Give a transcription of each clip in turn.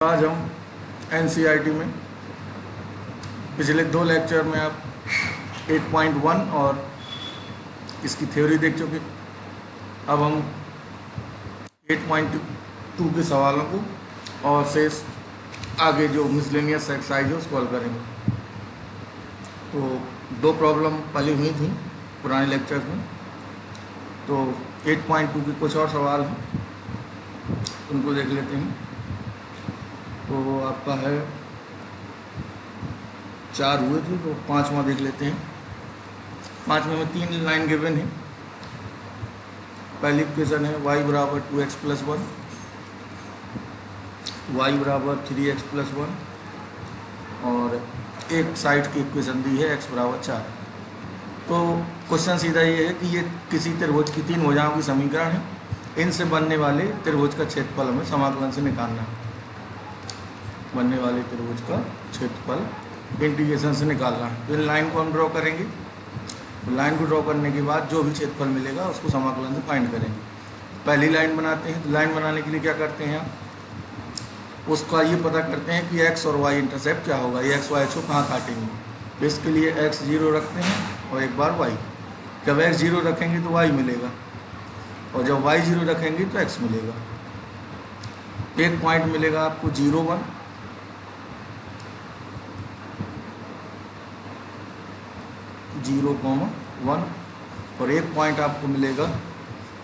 आज हम एनसीईआरटी में पिछले 2 लेक्चर में आप 8.1 और इसकी थ्योरी देख चुके। अब हम 8.2 के सवालों को और शेष आगे जो मिसलेनियस एक्सरसाइज है उसको हल करेंगे। तो 2 प्रॉब्लम पहले हुई थी पुराने लेक्चर्स में, तो 8.2 के कुछ और सवाल हैं, उनको देख लेते हैं। तो आपका है 4 हुए थे, तो 5वां देख लेते हैं। 5वें में 3 लाइन गिवन है। पहली इक्वेशन है y बराबर 2x प्लस 1, y बराबर 3x प्लस 1 और एक साइड की इक्वेशन दी है x बराबर 4। तो क्वेश्चन सीधा ये है कि ये किसी त्रिभुज की 3 भुजाओं की समीकरण है। इनसे बनने वाले त्रिभुज का क्षेत्रफल हमें समाकलन से निकालना है। बनने वाले त्रिभुज का क्षेत्रफल इंटीग्रेशन से निकालना है। तो इन लाइन को हम ड्रॉ करेंगे। तो लाइन को ड्रॉ करने के बाद जो भी क्षेत्रफल मिलेगा उसको समाकलन से फाइंड करेंगे। पहली लाइन बनाते हैं। तो लाइन बनाने के लिए क्या करते हैं, उसका ये पता करते हैं कि x और y इंटरसेप्ट क्या होगा, ये x y को कहाँ काटेंगे। तो इसके लिए x 0 रखते हैं और एक बार y। जब x 0 रखेंगे तो y मिलेगा और जब y 0 रखेंगे तो x मिलेगा। एक पॉइंट मिलेगा आपको 0 1, 0,1 और एक पॉइंट आपको मिलेगा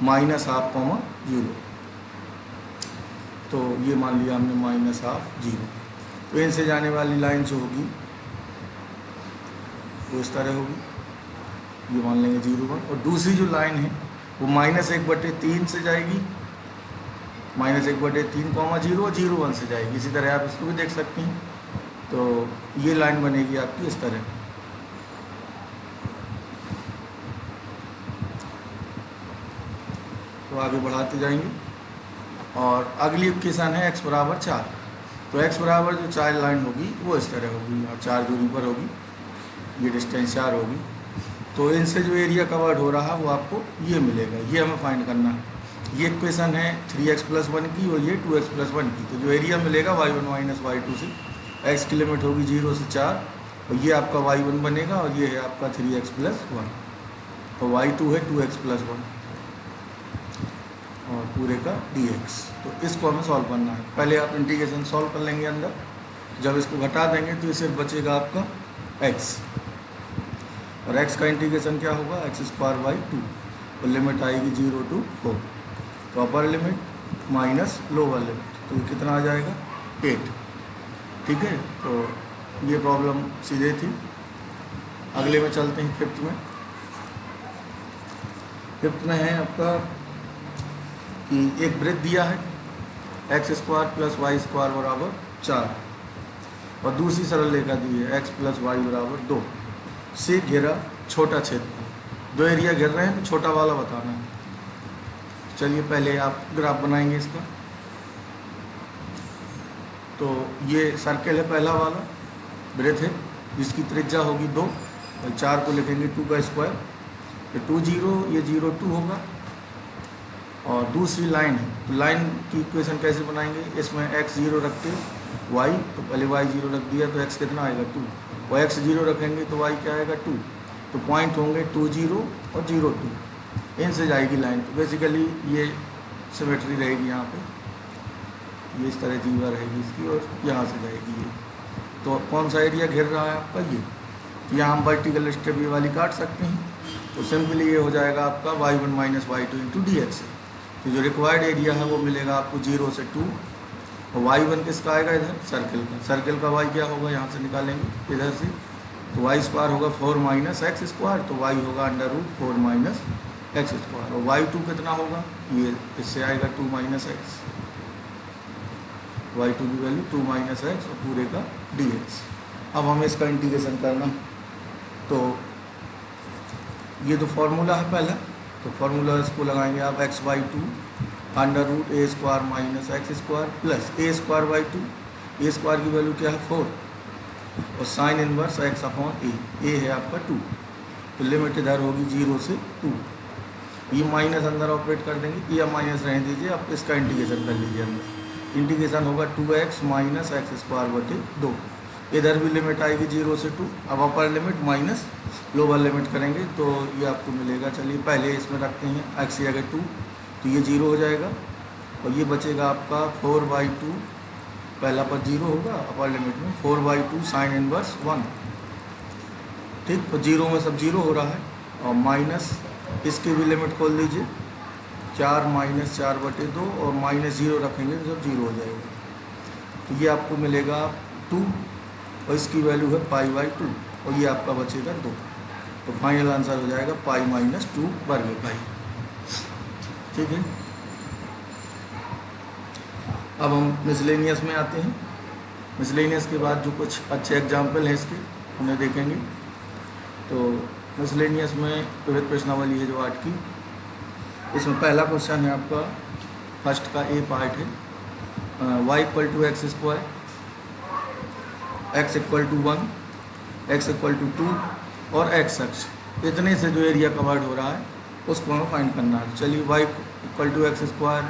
-1/2, 0। तो ये मान लिया हमने -1/2, 0। तो इनसे जाने वाली लाइन जो होगी वो इस तरह होगी, ये मान लेंगे 0 1। और दूसरी जो लाइन है वो -1/3 से जाएगी, -1/3, 0 और 0 1 से जाएगी। इसी तरह आप इसको भी देख सकते हैं। तो ये लाइन बनेगी आपकी इस तरह। तो आगे बढ़ाते जाएंगे और अगली इक्वेशन है x बराबर 4। तो x बराबर जो 4 लाइन होगी वो इस तरह होगी और 4 दूरी पर होगी, ये डिस्टेंस 4 होगी। तो इनसे जो एरिया कवर्ड हो रहा है वो आपको ये मिलेगा, ये हमें फाइंड करना है। ये इक्वेशन है 3x प्लस 1 की और ये 2x प्लस 1 की। तो जो एरिया मिलेगा y1 माइनस y2 से, x की लिमिट होगी 0 से 4 और ये आपका y1 बनेगा और ये है आपका 3x प्लस 1 तो y2 है 2x प्लस 1 और पूरे का dx। तो इसको हमें सॉल्व करना है। पहले आप इंटीग्रेशन सॉल्व कर लेंगे अंदर। जब इसको घटा देंगे तो इसे बचेगा आपका x और x का इंटीग्रेशन क्या होगा, x² 2 और लिमिट आएगी 0 to 4। तो upper limit minus lower limit, तो ये कितना आ जाएगा 8। ठीक है, तो ये प्रॉब्लम सीधे थी। अगले में चलते हैं 5th में। 5th में है आपका कि एक वृत्त दिया है x² प्लस y² बराबर 4 और दूसरी सरल रेखा दी है x प्लस y बराबर 2 से घेरा छोटा क्षेत्र। 2 एरिया घेर रहे हैं तो छोटा वाला बताना है। चलिए पहले आप ग्राफ बनाएंगे इसका। तो ये सर्कल है पहला वाला, वृत्त है जिसकी त्रिज्या होगी 2 और 4 को लिखेंगे 2 का स्क्वायर। तो 2 0, ये 0 2 होगा। और दूसरी लाइन है, तो लाइन की इक्वेशन कैसे बनाएंगे, इसमें x 0 रखते y, तो पहले y 0 रख दिया तो x कितना आएगा 2 और x 0 रखेंगे तो y क्या आएगा 2। तो पॉइंट होंगे 2 0 और 0 2, इनसे जाएगी लाइन। तो बेसिकली ये सिमेट्री रहेगी यहाँ पे, ये इस तरह जीवा रहेगी इसकी और यहाँ से जाएगी ये। तो कौन सा एरिया घेर रहा है आपका ये, तो यहाँ हम वर्टिकल स्टेप ये वाली काट सकते हैं। तो सिंपली ये हो जाएगा आपका y1 minus y2 into dx। तो जो रिक्वायर्ड एरिया है वो मिलेगा आपको 0 से 2 और y1 किसका आएगा इधर सर्कल का। सर्कल का y क्या होगा, यहाँ से निकालेंगे इधर से। तो y² होगा 4 माइनस x², तो y होगा √4 माइनस x² और y2 कितना होगा, ये इससे आएगा 2 माइनस x। y2 की वैल्यू 2 माइनस x और पूरे का dx। अब हमें इसका इंटीग्रेशन करना। तो ये तो फॉर्मूला है पहला, तो फार्मूला इसको लगाएंगे आप x/2 √a² minus x² plus a²/2। a² की वैल्यू क्या है 4 और साइन इनवर्स x/a, a है आपका 2। तो लिमिट इधर होगी 0 से 2। ये माइनस अंदर ऑपरेट कर देंगे, ये माइनस रहने दीजिए, आप इसका इंटीग्रेशन कर लीजिए अंदर। इंटीग्रेशन होगा 2x माइनस एक्स स्क्वायर बटे 2। इधर भी लिमिट आएगी 0 से 2। अब upper limit minus lower limit करेंगे तो ये आपको मिलेगा। चलिए पहले इसमें रखते हैं x की जगह 2, तो ये 0 हो जाएगा और ये बचेगा आपका 4/2, पहला पद 0 होगा अपर लिमिट में, 4/2 साइन इनवर्स 1। ठीक, तो 0 में सब 0 हो रहा है और माइनस इसकी भी लिमिट खोल दीजिए, 4 माइनस 4/2 और माइनस 0 रखेंगे तो सब 0 हो जाएगा। तो ये आपको मिलेगा 2 और इसकी वैल्यू है π/2 और ये आपका बचेगा 2। तो फाइनल आंसर हो जाएगा π-2 वर्ग पाई। ठीक है, अब हम मिसलेनियस में आते हैं। मिसलेनियस के बाद जो कुछ अच्छे एग्जाम्पल हैं इसके उन्हें देखेंगे। तो मिसलेनियस में विविध प्रश्नावली है जो 8 की, इसमें पहला क्वेश्चन है आपका फर्स्ट का ए पार्ट है, y = x², x = 1, x = 2 और x अक्ष, इतने से जो एरिया कवर्ड हो रहा है उसको हमें फाइंड करना है। चलिए y = x²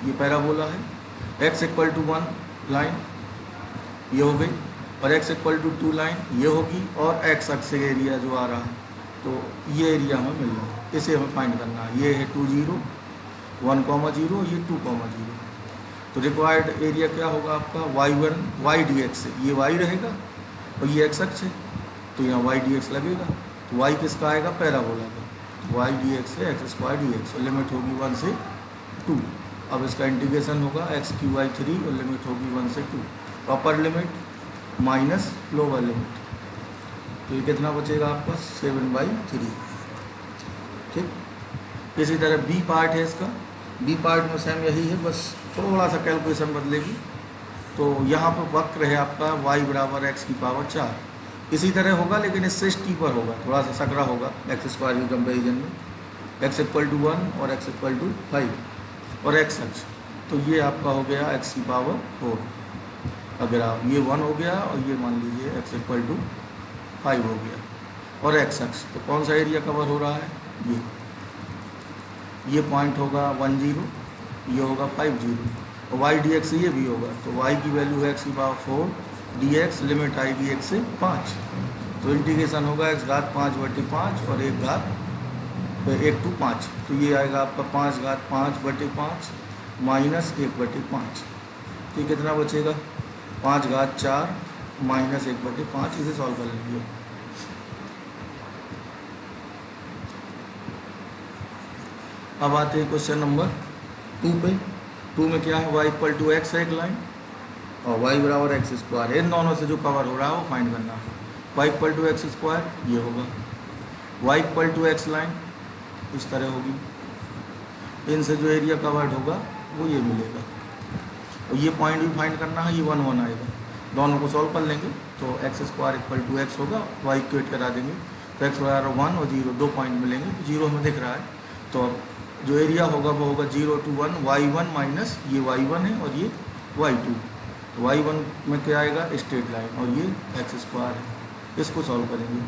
ये पैराबोला है, x = 1 लाइन ये हो गई और x = 2 लाइन ये होगी और x अक्ष से एरिया जो आ रहा है तो ये एरिया हमें मिल रहा है, इसे हमें फाइंड करना है। ये है 2 0 1, 0 ये 2, 0। तो रिक्वायर्ड एरिया क्या होगा आपका y1 y dx है, ये y रहेगा और ये x अक्ष है तो यहाँ y dx लगेगा। तो y किसका आएगा, पैराबोला का, तो y dx है x² dx और लिमिट होगी 1 से 2। अब इसका इंटीग्रेशन होगा x³ 3 और लिमिट होगी 1 से 2, अपर लिमिट माइनस लोअर लिमिट, तो ये कितना बचेगा आपका 7/3। ठीक, इसी तरह बी पार्ट है इसका, बी पार्ट में सेम यही है, बस थोड़ा सा कैलकुलेशन बदलेगी। तो यहाँ पर वक्र है आपका y = x⁴। इसी तरह होगा लेकिन इससे स्टीपर होगा, थोड़ा सा सकरा होगा x² की कंपेरिजन में, x = 1 और x = 5 और x अक्ष, तो ये आपका हो गया x⁴। अगर आप ये 1 हो गया और ये मान लीजिए x = 5 हो गया और x अक्ष, तो कौन सा एरिया कवर हो रहा है, ये पॉइंट होगा 1 0, ये होगा 5 0 और y dx ये भी होगा। तो y की वैल्यू है x⁴ dx, लिमिट आएगी 1 से 5, तो इंटीग्रेशन होगा x⁵5/5 और 1 to 5, तो ये आएगा आपका 5⁵5/5 माइनस 1/5। तो कितना बचेगा 5⁴ माइनस 1/5, इसे सॉल्व कर लेंगे। अब आते हैं क्वेश्चन नंबर 2 पे। 2 में क्या है, y = x है एक लाइन और y = x², इन दोनों से जो कवर हो रहा है वो फाइंड करना है। y = x² ये होगा, y = x लाइन इस तरह होगी, इनसे जो एरिया कवर्ड होगा वो ये मिलेगा और ये पॉइंट भी फाइंड करना है, ये 1 1 आएगा, दोनों को सॉल्व कर लेंगे तो x² = x होगा, y इक्वेट करा देंगे तो x = 1 और 0 2 पॉइंट मिलेंगे, तो 0 हमें दिख रहा है। तो जो एरिया होगा वो होगा 0 to 1 y1 माइनस ये y1 है और ये y2, तो y1 में क्या आएगा, स्ट्रेट लाइन और ये x² है, इसको सॉल्व करेंगे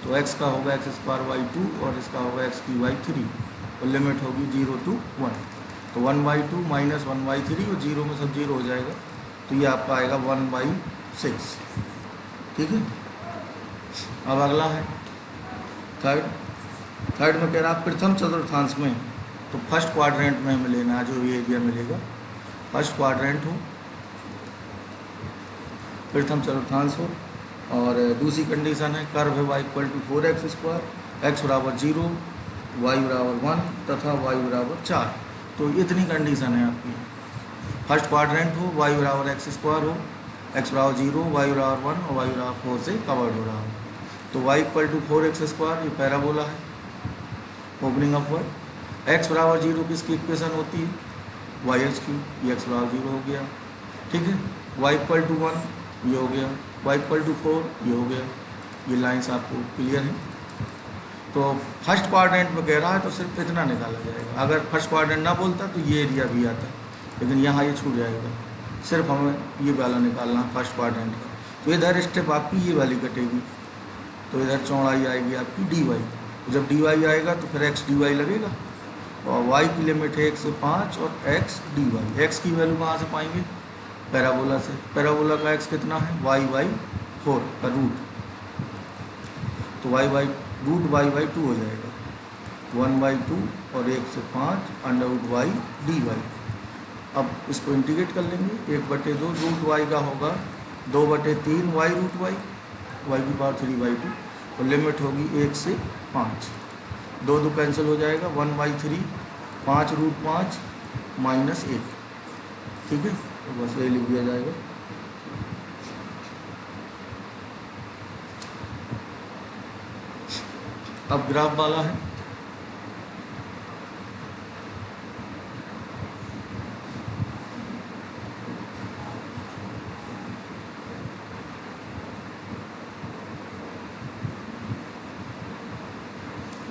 तो x का होगा x² y2 और इसका होगा x³ 3 और लिमिट होगी 0 to 1, तो 1/2 माइनस 1/3 और 0 में सब 0 हो जाएगा, तो ये आपका आएगा 1/6। ठीक है, अब अगला है थर्ड में कह रहा है प्रथम चतुर्थांश में, तो फर्स्ट क्वाड्रेंट में हमें लेना है, जो ये एरिया मिलेगा फर्स्ट क्वाड्रेंट हो, प्रथम चतुर्थांश हो। और दूसरी कंडीशन है कर्व है y = 4x², x = 0, y = 1 तथा y = 4। तो इतनी कंडीशन है आपकी, फर्स्ट क्वाड्रेंट हो, y = x² हो, x = 0, y = 1 और y = 4 से कवर्ड हो रहा हो। तो y = 4x² ये पैराबोला है, ओपनिंग अपवर्ड, x = 0 किसकी इक्वेशन होती है, y(3), ये x = 0 हो गया। ठीक है, y = 1 ये हो गया, y = 4 ये हो गया, ये लाइंस आपको क्लियर है। तो फर्स्ट क्वाड्रेंट में कह रहा है तो सिर्फ इतना निकाला जाएगा, अगर फर्स्ट क्वाड्रेंट ना बोलता तो ये एरिया भी आता, लेकिन यहाँ ये छूट जाएगा, सिर्फ हमें ये वाला निकालना है फर्स्ट क्वाड्रेंट का। तो इधर स्टेप आपकी ये वाली कटेगी, तो इधर चौड़ाई आएगी आपकी dy, तो जब dy आएगा तो फिर x dy लगेगा तो वाई की लिमिट है 1 से 5 और एक्स डी वाई। एक्स की वैल्यू कहाँ से पाएंगे? पैराबोला से। पैराबोला का एक्स कितना है? वाई बाई 4 का रूट, तो y by root y by 2 हो जाएगा, 1/2 और 1 से 5 under root y d y. अब इसको इंटीग्रेट कर लेंगे, 1/2 रूट वाई का होगा 2/3 वाई रूट वाई, वाई की पावर 3/2, तो लिमिट होगी 1 से 5, 2 कैंसिल हो जाएगा, 1/3, 5 रूट 5 माइनस 1, ठीक है, तो बस ये लिख दिया जाएगा। अब ग्राफ वाला है,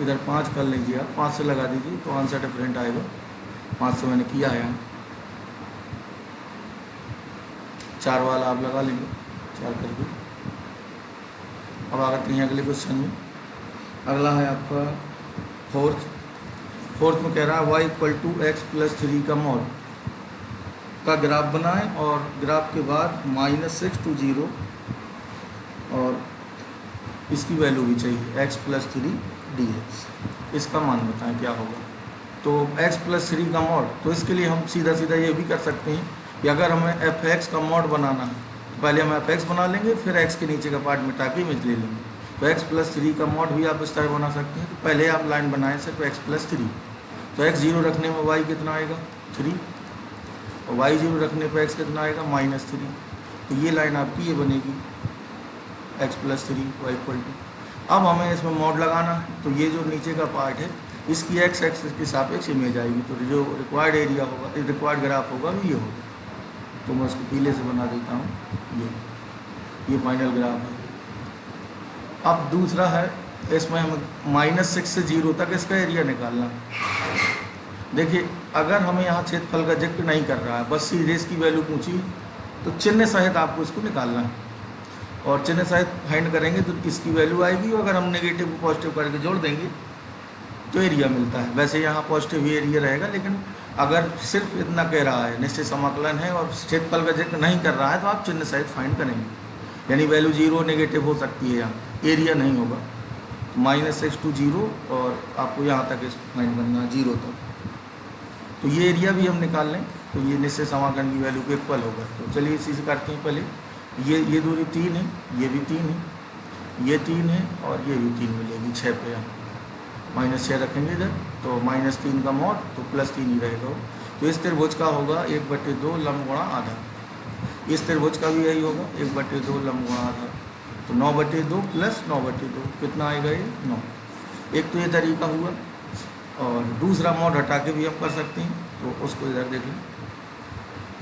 इधर 5 कर लीजिए आप, 5 से लगा दीजिए तो आंसर डिफरेंट आएगा। 5 से मैंने किया है, 4 वाला आप लगा लेंगे, 4 करके। अब आगे हैं अगले क्वेश्चन में। अगला है आपका फोर्थ में कह रहा है y=x+3 का मॉड का ग्राफ बनाएं और ग्राफ के बाद -6 to 0 और इसकी वैल्यू भी चाहिए x+3 dx। इसका मान बताएं क्या होगा। तो x+3 का मॉड, तो इसके लिए हम सीधा सीधा ये भी कर सकते हैं कि अगर हमें fx का मॉड बनाना है तो पहले हम fx बना लेंगे, फिर x के नीचे का पार्ट मिटा के इमेज ले लेंगे। तो x+3 का मॉड भी आप इस तरह बना सकते हैं। तो पहले आप लाइन बनाएं सिर्फ x+3, तो x 0 रखने में y कितना आएगा? 3, और y 0 रखने पर x कितना आएगा? -3। तो ये लाइन आपकी ये बनेगी x+3 y = अब हमें इसमें मॉड लगाना है, तो ये जो नीचे का पार्ट है इसकी x एक्सिस के सापेक्ष इमेज आएगी, तो जो रिक्वायर्ड एरिया होगा, रिक्वायर्ड ग्राफ होगा वो ये होगा। तो मैं इसको पीले से बना देता हूँ, ये फाइनल ग्राफ है। अब दूसरा है, इसमें हमें -6 से 0 तक इसका एरिया निकालना है। देखिए अगर हमें यहाँ क्षेत्रफल का जिक्र नहीं कर रहा है, बस सीधे इसकी वैल्यू पूछी, तो चिन्ह सहित आपको इसको निकालना है, और चिन्ह सहित फाइंड करेंगे तो इसकी वैल्यू आएगी। अगर हम नेगेटिव को पॉजिटिव करके जोड़ देंगे तो एरिया मिलता है। वैसे यहाँ पॉजिटिव ही एरिया रहेगा, लेकिन अगर सिर्फ इतना कह रहा है निश्चित समाकलन है और क्षेत्रफल का जिक्र नहीं कर रहा है, तो आप चिन्ह सहित फाइंड करेंगे, यानी वैल्यू 0 नेगेटिव हो सकती है, यहाँ एरिया नहीं होगा। -6 to 0 और आपको यहाँ तक इसको फाइंड करना है 0 तक। तो ये एरिया भी हम निकाल लें तो ये निश्चित समाकलन की वैल्यू को इक्वल होगा। तो चलिए इसी से करते हैं। पहले ये दूरी 3 है, ये भी 3 है, ये 3 है और ये भी 3 मिलेगी 6 पे। हम -6 रखेंगे इधर, तो -3 का मॉड, तो +3 ही रहेगा। तो इस त्रिभुज का होगा 1/2 लंब गुणा आधा। इस त्रिभुज का भी यही होगा 1/2 लंब गुणा आधा, तो 9/2 + 9/2 कितना आएगा? ये 9। एक तो ये तरीका हुआ, और दूसरा मॉड हटा के भी हम कर सकते हैं, तो उसको इधर देख लें,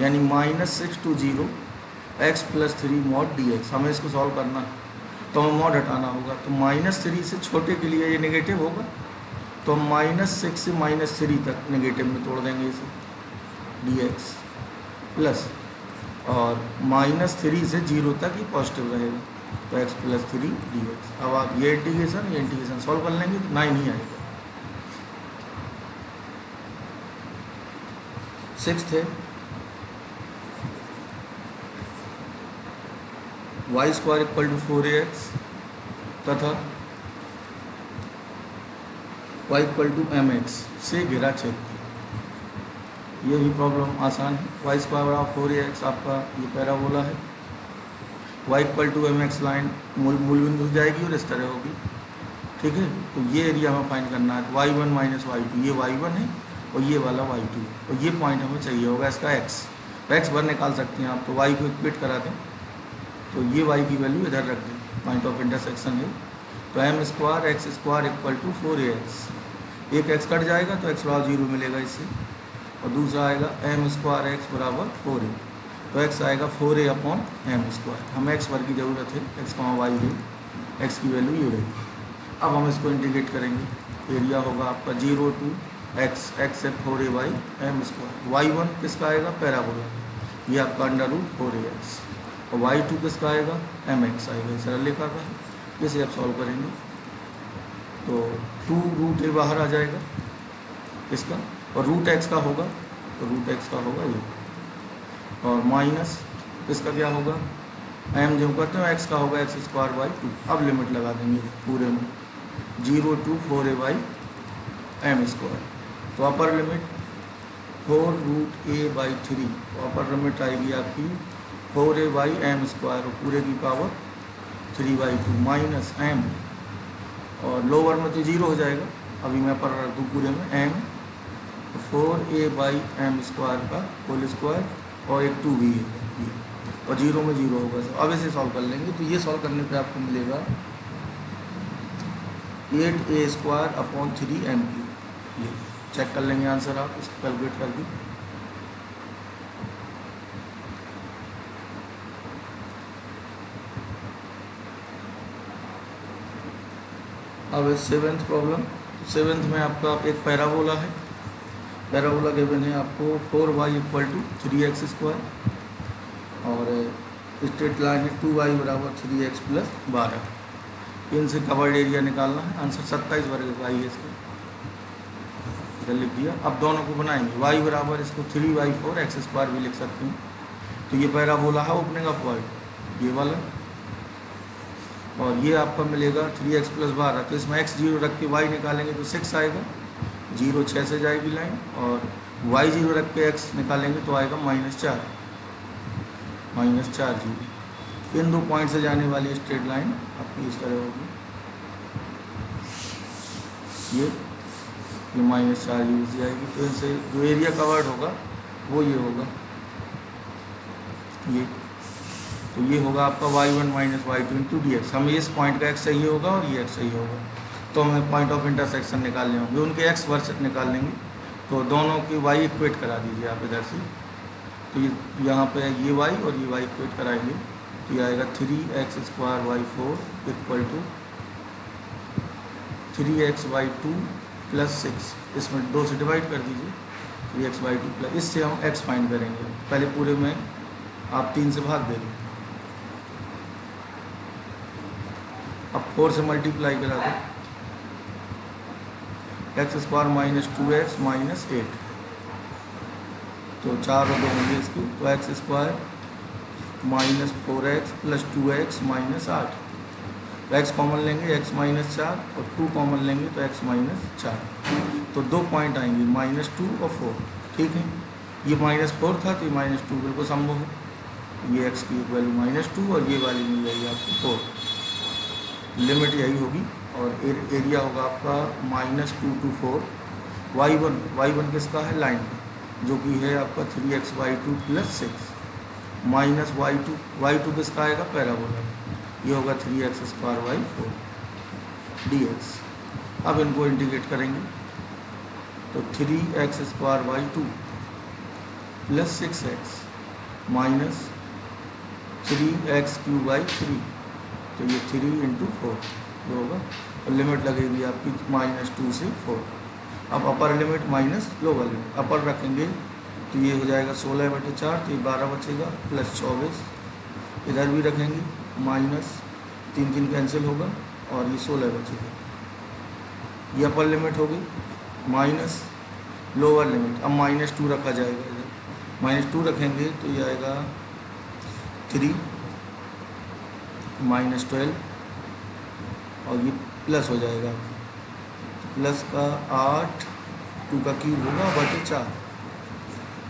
यानी -6 to 0 x+3 mod dx। हमें इसको सॉल्व करना है तो हमें मॉड हटाना होगा, तो -3 से छोटे के लिए ये नेगेटिव होगा, तो हम -6 से -3 तक नेगेटिव में तोड़ देंगे इसे dx, प्लस और -3 से 0 तक ये पॉजिटिव रहेगा, तो x+3 dx। अब आप ये इंटीग्रेशन सॉल्व कर लेंगे तो 9 ही आएगा। 6th है y² = 4ax तथा y = mx से घिरा क्षेत्र। ये भी प्रॉब्लम आसान है। y² = 4ax आपका ये पैराबोला है, y = mx लाइन मूल बिंदु जाएगी और इस तरह होगी, ठीक है। तो ये एरिया हमें फाइंड करना है, तो y1 - y2, ये y1 है और ये वाला y2 है, और ये पॉइंट हमें चाहिए होगा इसका x भर निकाल सकते हैं आप, तो y को इक्वेट करा दें, तो ये y की वैल्यू इधर रख दें, पॉइंट ऑफ इंटरसेक्शन है। तो m² x² = 4ax, एक x कट जाएगा तो x = 0 मिलेगा इससे, और दूसरा आएगा m² x = 4a, तो x आएगा 4a/m²। हमें x भर की ज़रूरत है, x, y है, x की वैल्यू ये रहेगी। अब हम इसको इंटीग्रेट करेंगे, एरिया होगा आपका 0 to x है 4a/m²। y1 किसका आएगा? पैराबोला, ये आपका √4ax, और y2 किसका आएगा? mx आएगा। सरल लेखा का है, इसे आप सॉल्व करेंगे तो 2√a बाहर आ जाएगा, इसका, और रूट एक्स का होगा, तो रूट एक्स का होगा ये, और माइनस इसका क्या होगा, एम जो करते हैं एक्स का होगा एक्स स्क्वायर बाई 2। अब लिमिट लगा देंगे पूरे में 0 to 4a by m square, तो upper limit 4 root a by 3, तो अपर लिमिट आएगी आपकी 4a बाई एम स्क्वायर और पूरे की पावर 3/2 माइनस एम, और लोअर में तो 0 हो जाएगा, अभी मैं अपर रख दूँ पूरे में m 4a by m square का होल स्क्वायर, और एक 2 भी है और 0 में 0 होगा। अब इसे सॉल्व कर लेंगे, तो ये सॉल्व करने पे आपको मिलेगा 8a स्क्वायर अपॉन 3m3। ये चेक कर लेंगे आंसर आप इसको कैलकुलेट करके। अब सेवेंथ प्रॉब्लम, सेवेंथ में आपका एक पैराबोला है, पैराबोला गिवन है आपको 4y = 3x स्क्वायर, और स्ट्रेट लाइन है 2y = 3x + 12। इनसे कवर्ड एरिया निकालना है, आंसर 27 वर्ग का है इसका, इधर लिख दिया। अब दोनों को बनाएंगे, y बराबर इसको 3y4 x स्क्वायर भी लिख सकते हैं, तो ये पैराबोला है ओपनिंग अपवर्ड ये वाला, और ये आपका मिलेगा 3x + 12, तो इसमें x 0 रख के y निकालेंगे तो 6 आएगा, 0 6 से जाएगी लाइन, और y 0 रख के x निकालेंगे तो आएगा -4, -4 इन दो पॉइंट से जाने वाली स्ट्रेट लाइन आपकी इस तरह होगी, ये -4 से आएगी, तो इनसे जो एरिया कवर्ड होगा वो ये होगा, ये तो ये होगा आपका y1 - y2 × dx। हमें इस पॉइंट का x सही होगा और ये x सही होगा, तो हमें पॉइंट ऑफ इंटरसेक्शन निकालने होंगे, उनके x वर्सेस निकाल लेंगे, तो दोनों की y इक्वेट करा दीजिए आप इधर से, तो ये यहाँ पे ये y और ये y इक्वेट कराएंगे, तो ये आएगा 3x स्क्वायर y4 = 3x/2 + 6, इसमें 2 से डिवाइड कर दीजिए, 3x/2 प्लस, इससे हम x फाइंड करेंगे, पहले पूरे में आप 3 से भाग देंगे, अब 4 से मल्टीप्लाई करा दो, x² - 2x - 8, तो 4 और 2 होंगे इसकी, तो x² - 4x + 2x - 8, तो x कॉमन लेंगे x -4 और 2 कॉमन लेंगे तो x -4, तो 2 पॉइंट आएंगे -2 और 4, ठीक है, ये -4 था तो ये -2 बिल्कुल संभव है, ये x की वैल्यू -2 और ये वाली मिल जाएगी आपको 4, लिमिट यही होगी, और एरिया होगा आपका -2 to 4, y1 किसका है लाइन का, जो कि है आपका 3x/2 + 6 माइनस y2 किसका आएगा पैराबोला, ये होगा 3x² / 4 dx। अब इनको इंटीग्रेट करेंगे, तो 3x² / 2 + 6x माइनस 3x³ / 3, तो ये 3 × 4 जो होगा, और लिमिट लगेगी आपकी -2 से 4। अब upper limit minus lower limit, upper रखेंगे तो ये हो जाएगा 16/4, तो ये 12 बचेगा, + 24 इधर भी रखेंगे, माइनस 3 कैंसिल होगा, और ये 16 बचेगा, ये अपर लिमिट होगी, माइनस लोअर लिमिट, अब -2 रखा जाएगा, इधर -2 रखेंगे तो ये आएगा 3 -12, और ये प्लस हो जाएगा, प्लस का 8, 2 का क्यूब होगा /4,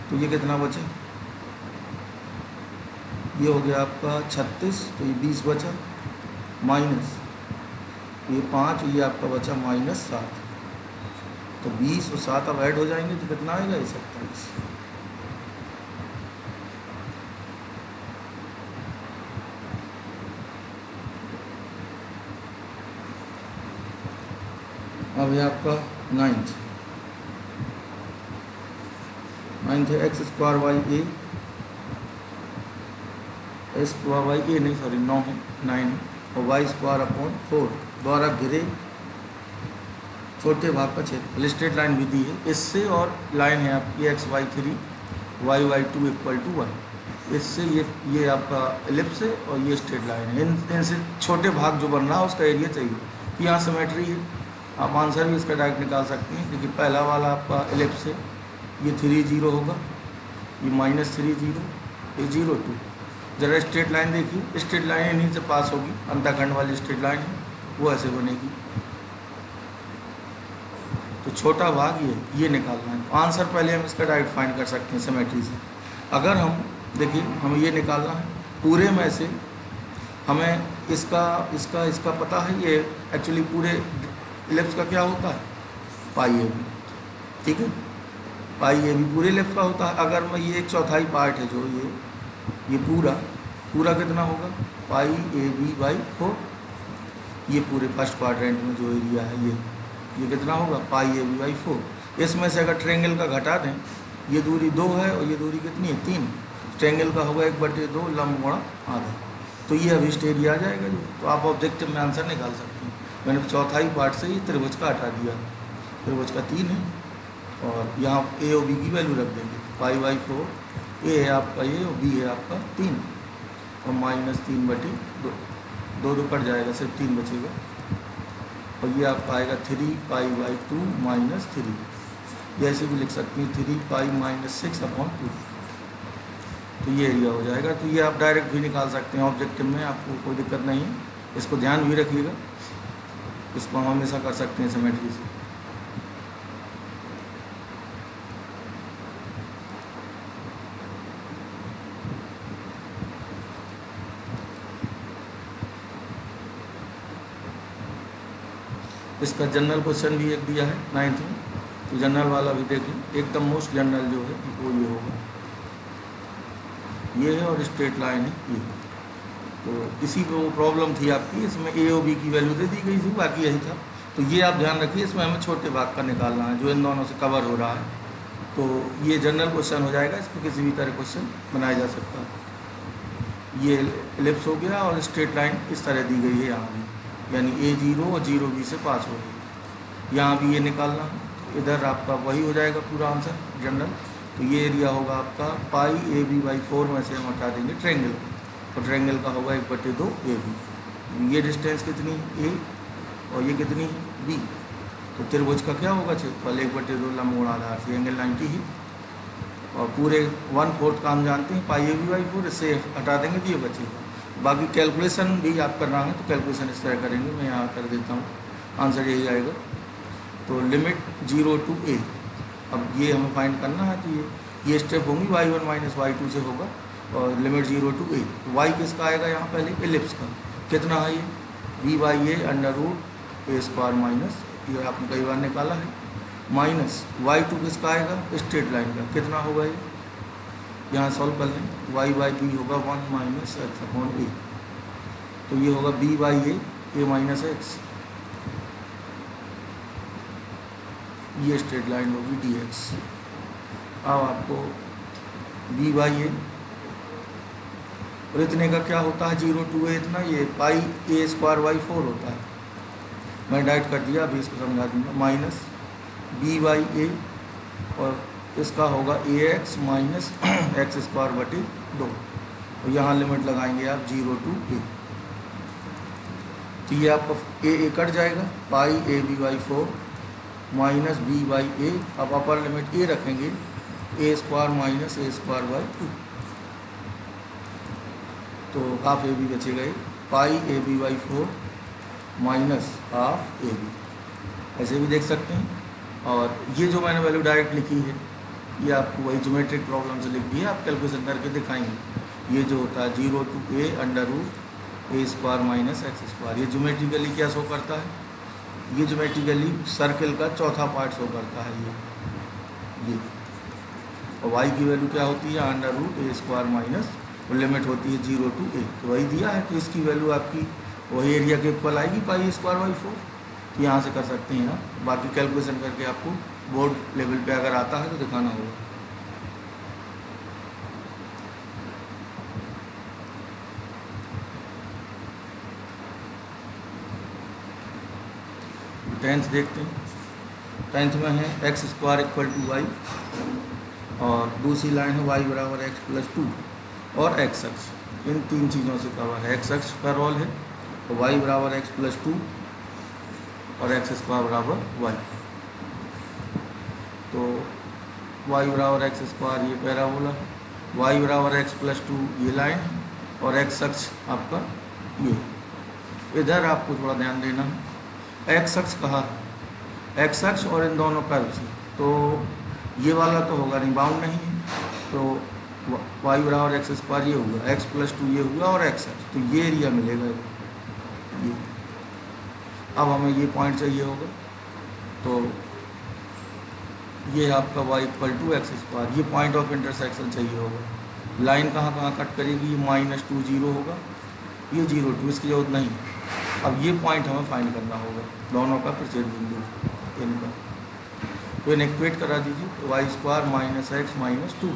तो ये कितना बचा, ये हो गया आपका 36, तो ये 20 बचा, माइनस ये 5, ये आपका बचा -7, तो 20 और 7 अब ऐड हो जाएंगे तो कितना आएगा, ये 27। अब ये आपका 9th है x² / a नहीं सॉरी 9 है, 9 है, और y² / 4 द्वारा घिरे छोटे भाग का क्षेत्र, स्ट्रेट लाइन भी दी है इससे, और लाइन है आपकी x/3 y/2 = 1, इससे ये आपका एलिप्स है और ये स्ट्रेट लाइन है, इनसे छोटे भाग जो बन रहा है उसका एरिया चाहिए, यहाँ सिमेट्री है, आप आंसर भी इसका डायरेक्ट निकाल सकते हैं। देखिए पहला वाला आपका एलिप्स है, ये 3 0 होगा, ये -3 0, ये 0 2। ज़रा स्ट्रेट लाइन देखिए, स्ट्रेट लाइन इन्हीं से पास होगी, अंतःखंड वाली स्ट्रेट लाइन है वो ऐसे बनेगी। तो छोटा भाग ये निकालना है। तो आंसर पहले हम इसका डायरेक्ट फाइंड कर सकते हैं सिमेट्री से। अगर हम देखिए हमें ये निकालना है पूरे में से, हमें इसका पता है, ये एक्चुअली पूरे इलिप्स का क्या होता है, पाई ए बी, ठीक है, पाई ए बी पूरे इलिप्स का होता है। अगर मैं ये 1/4 पार्ट है जो ये पूरा कितना होगा, पाई ए बी बाई 4, ये पूरे फर्स्ट क्वाड्रेंट में जो एरिया है ये कितना होगा, पाई ए बी बाई 4। इसमें से अगर ट्रेंगल का घटा दें, ये दूरी 2 है और ये दूरी कितनी है, 3, ट्रेंगल का होगा 1/2 लंब गुणा आधा, तो ये अभी एरिया आ जाएगा जो। तो आप ऑब्जेक्टिव में आंसर निकाल सकते हैं। मैंने 1/4 पार्ट से ये त्रिभुज का हटा दिया, त्रिभुज का 3 है और यहाँ ए और बी की वैल्यू रख देंगे। पाई बाई 4 ए है आपका ये और बी है आपका 3 और -3/2, 2 कट जाएगा, सिर्फ 3 बचेगा और ये आपका आएगा 3 पाई बाई 2 -3, जैसे भी लिख सकते हैं 3 पाई -6/2, तो ये एरिया हो जाएगा। तो ये आप डायरेक्ट भी निकाल सकते हैं ऑब्जेक्टिव में, आपको कोई दिक्कत नहीं है। इसको ध्यान भी रखिएगा, इसको हम हमेशा कर सकते हैं सिमेट्री से। इसका जनरल क्वेश्चन भी एक दिया है 9th में, तो जनरल वाला भी देख लें। एकदम मोस्ट जनरल जो है वो ये होगा, ये है और स्ट्रेट लाइन है ये। तो इसी पे वो प्रॉब्लम थी आपकी, इसमें ए और बी की वैल्यू दे दी गई थी, बाकी यही था। तो ये आप ध्यान रखिए, इसमें हमें छोटे भाग का निकालना है जो इन दोनों से कवर हो रहा है। तो ये जनरल क्वेश्चन हो जाएगा, इस पर किसी भी तरह क्वेश्चन बनाया जा सकता है। ये एलिप्स हो गया और स्ट्रेट लाइन इस तरह दी गई है यहाँ भी, यानी ए 0 और 0 बी से पास हो गई। यहाँ भी ये निकालना है, इधर आपका वही हो जाएगा पूरा आंसर जनरल। तो ये एरिया होगा आपका पाई ए बी बाई 4 में से हम हटा देंगे ट्रेंगल, तो ट्रेंगल का होगा 1/2 ए बी। ये डिस्टेंस कितनी ए और ये कितनी बी, तो त्रिभुज का क्या होगा क्षेत्रफल 1/2 लंब गुणा आधार से एंगल 90 ही, और पूरे 1/4 का हम जानते हैं पाई ए बी बाई 4, इससे हटा देंगे तो ये बचेगा। बाकी कैलकुलेशन भी आप करना है तो कैलकुलेशन इस तरह करेंगे, मैं यहाँ कर देता हूँ, आंसर यही आएगा। तो लिमिट 0 to a, अब ये हमें फाइंड करना है, तो ये स्टेप होंगी y1 - y2 से होगा और लिमिट 0 to a। तो y किसका आएगा यहाँ पहले, एलिप्स का कितना है ये, b/a √ a², ये आपने कई बार निकाला है, माइनस y2 किसका आएगा, स्ट्रेट लाइन का कितना होगा ये, यहाँ सॉल्व कर लें, y/b होगा 1 - x/a, तो ये होगा b/a -x, ये स्ट्रेट लाइन होगी dx। अब आपको b/a और इतने का क्या होता है 0 to a, इतना ये पाई a²/4 होता है, मैं डाइट कर दिया, अभी इसको समझा दूंगा, माइनस b/a और इसका होगा ax - x²/2, और यहाँ लिमिट लगाएंगे आप 0 to a, तो ये आपका a कट जाएगा, pi A B by 4 minus b/a, अब अपर लिमिट a रखेंगे, a² - a²/2, तो हाफ ए बी बचेगा, pi A B by 4 minus half A B, ऐसे भी देख सकते हैं। और ये जो मैंने वैल्यू डायरेक्ट लिखी है, ये आपको वही ज्योमेट्रिक प्रॉब्लम से लिख दी है, आप कैलकुलेशन करके दिखाएंगे। ये जो होता है 0 to a √ a² - x², ये ज्योमेट्रिकली क्या शो करता है, ये ज्योमेट्रिकली सर्कल का चौथा पार्ट शो करता है ये। और y की वैल्यू क्या होती है, √a² माइनस, और लिमिट होती है 0 to a, तो वही दिया है, तो इसकी वैल्यू आपकी वही एरिया के इक्वल आएगी पाई a²/4, तो यहाँ से कर सकते हैं आप। बाकी कैलकुलेशन करके आपको बोर्ड लेवल पे अगर आता है तो दिखाना होगा। टेंथ देखते हैं, टेंथ में है x² = y और दूसरी लाइन है y = x + 2 और x अक्ष, इन तीन चीज़ों से कवर है। x अक्ष का रोल है तो y = x + 2 और एक्स स्क्वायर बराबर वाई। तो वाई बराबर एक्स स्क्वायर ये पैराबोला, वाई बराबर एक्स प्लस 2 ये लाइन, और एक्स अक्ष आपका ये। इधर आपको थोड़ा ध्यान देना है, एक्स अक्ष कहाँ, एक्स अक्ष और इन दोनों कर्व से, तो ये वाला तो होगा नहीं, बाउंड नहीं है, तो वाई बराबर एक्स स्क्वायर ये होगा, एक्स प्लस 2 ये हुआ और एक्स अक्ष, तो ये एरिया मिलेगा ये। अब हमें ये पॉइंट चाहिए होगा, तो ये आपका y equal to x square, ये पॉइंट ऑफ इंटरसेक्शन चाहिए होगा। लाइन कहाँ कहाँ कट करेगी, ये -2 0 होगा, ये 0 2, इसकी जरूरत नहीं। अब ये पॉइंट हमें फाइंड करना होगा, दोनों का प्रचेद बिंदु इनका, तो इन्हें इक्वेट करा दीजिए। तो y square minus x minus 2,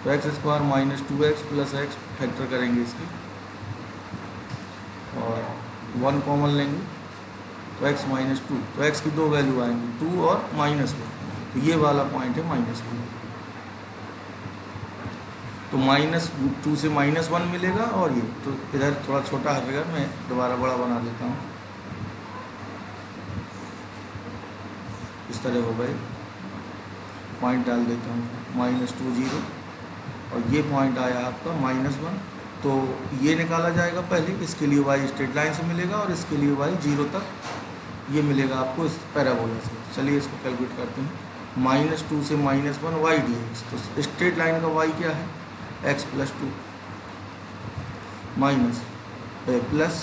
तो x square minus 2x plus x factor करेंगे इसकी, और 1 कॉमन लेंगे, तो x माइनस 2, तो x की दो वैल्यू आएंगी, 2 और -1, तो ये वाला पॉइंट है -2, तो -2 से -1 मिलेगा, और ये तो इधर थोड़ा छोटा है फिगर, मैं दोबारा बड़ा बना देता हूँ, इस तरह हो गए, पॉइंट डाल देता हूँ -2 0, और ये पॉइंट आया आपका -1, तो ये निकाला जाएगा पहले, इसके लिए y स्ट्रेट लाइन से मिलेगा, और इसके लिए y 0 तक ये मिलेगा आपको इस पैराबोला से। चलिए इसको कैलकुलेट करते हैं, -2 से -1 y dx, तो स्ट्रेट लाइन का y क्या है, x plus 2 minus plus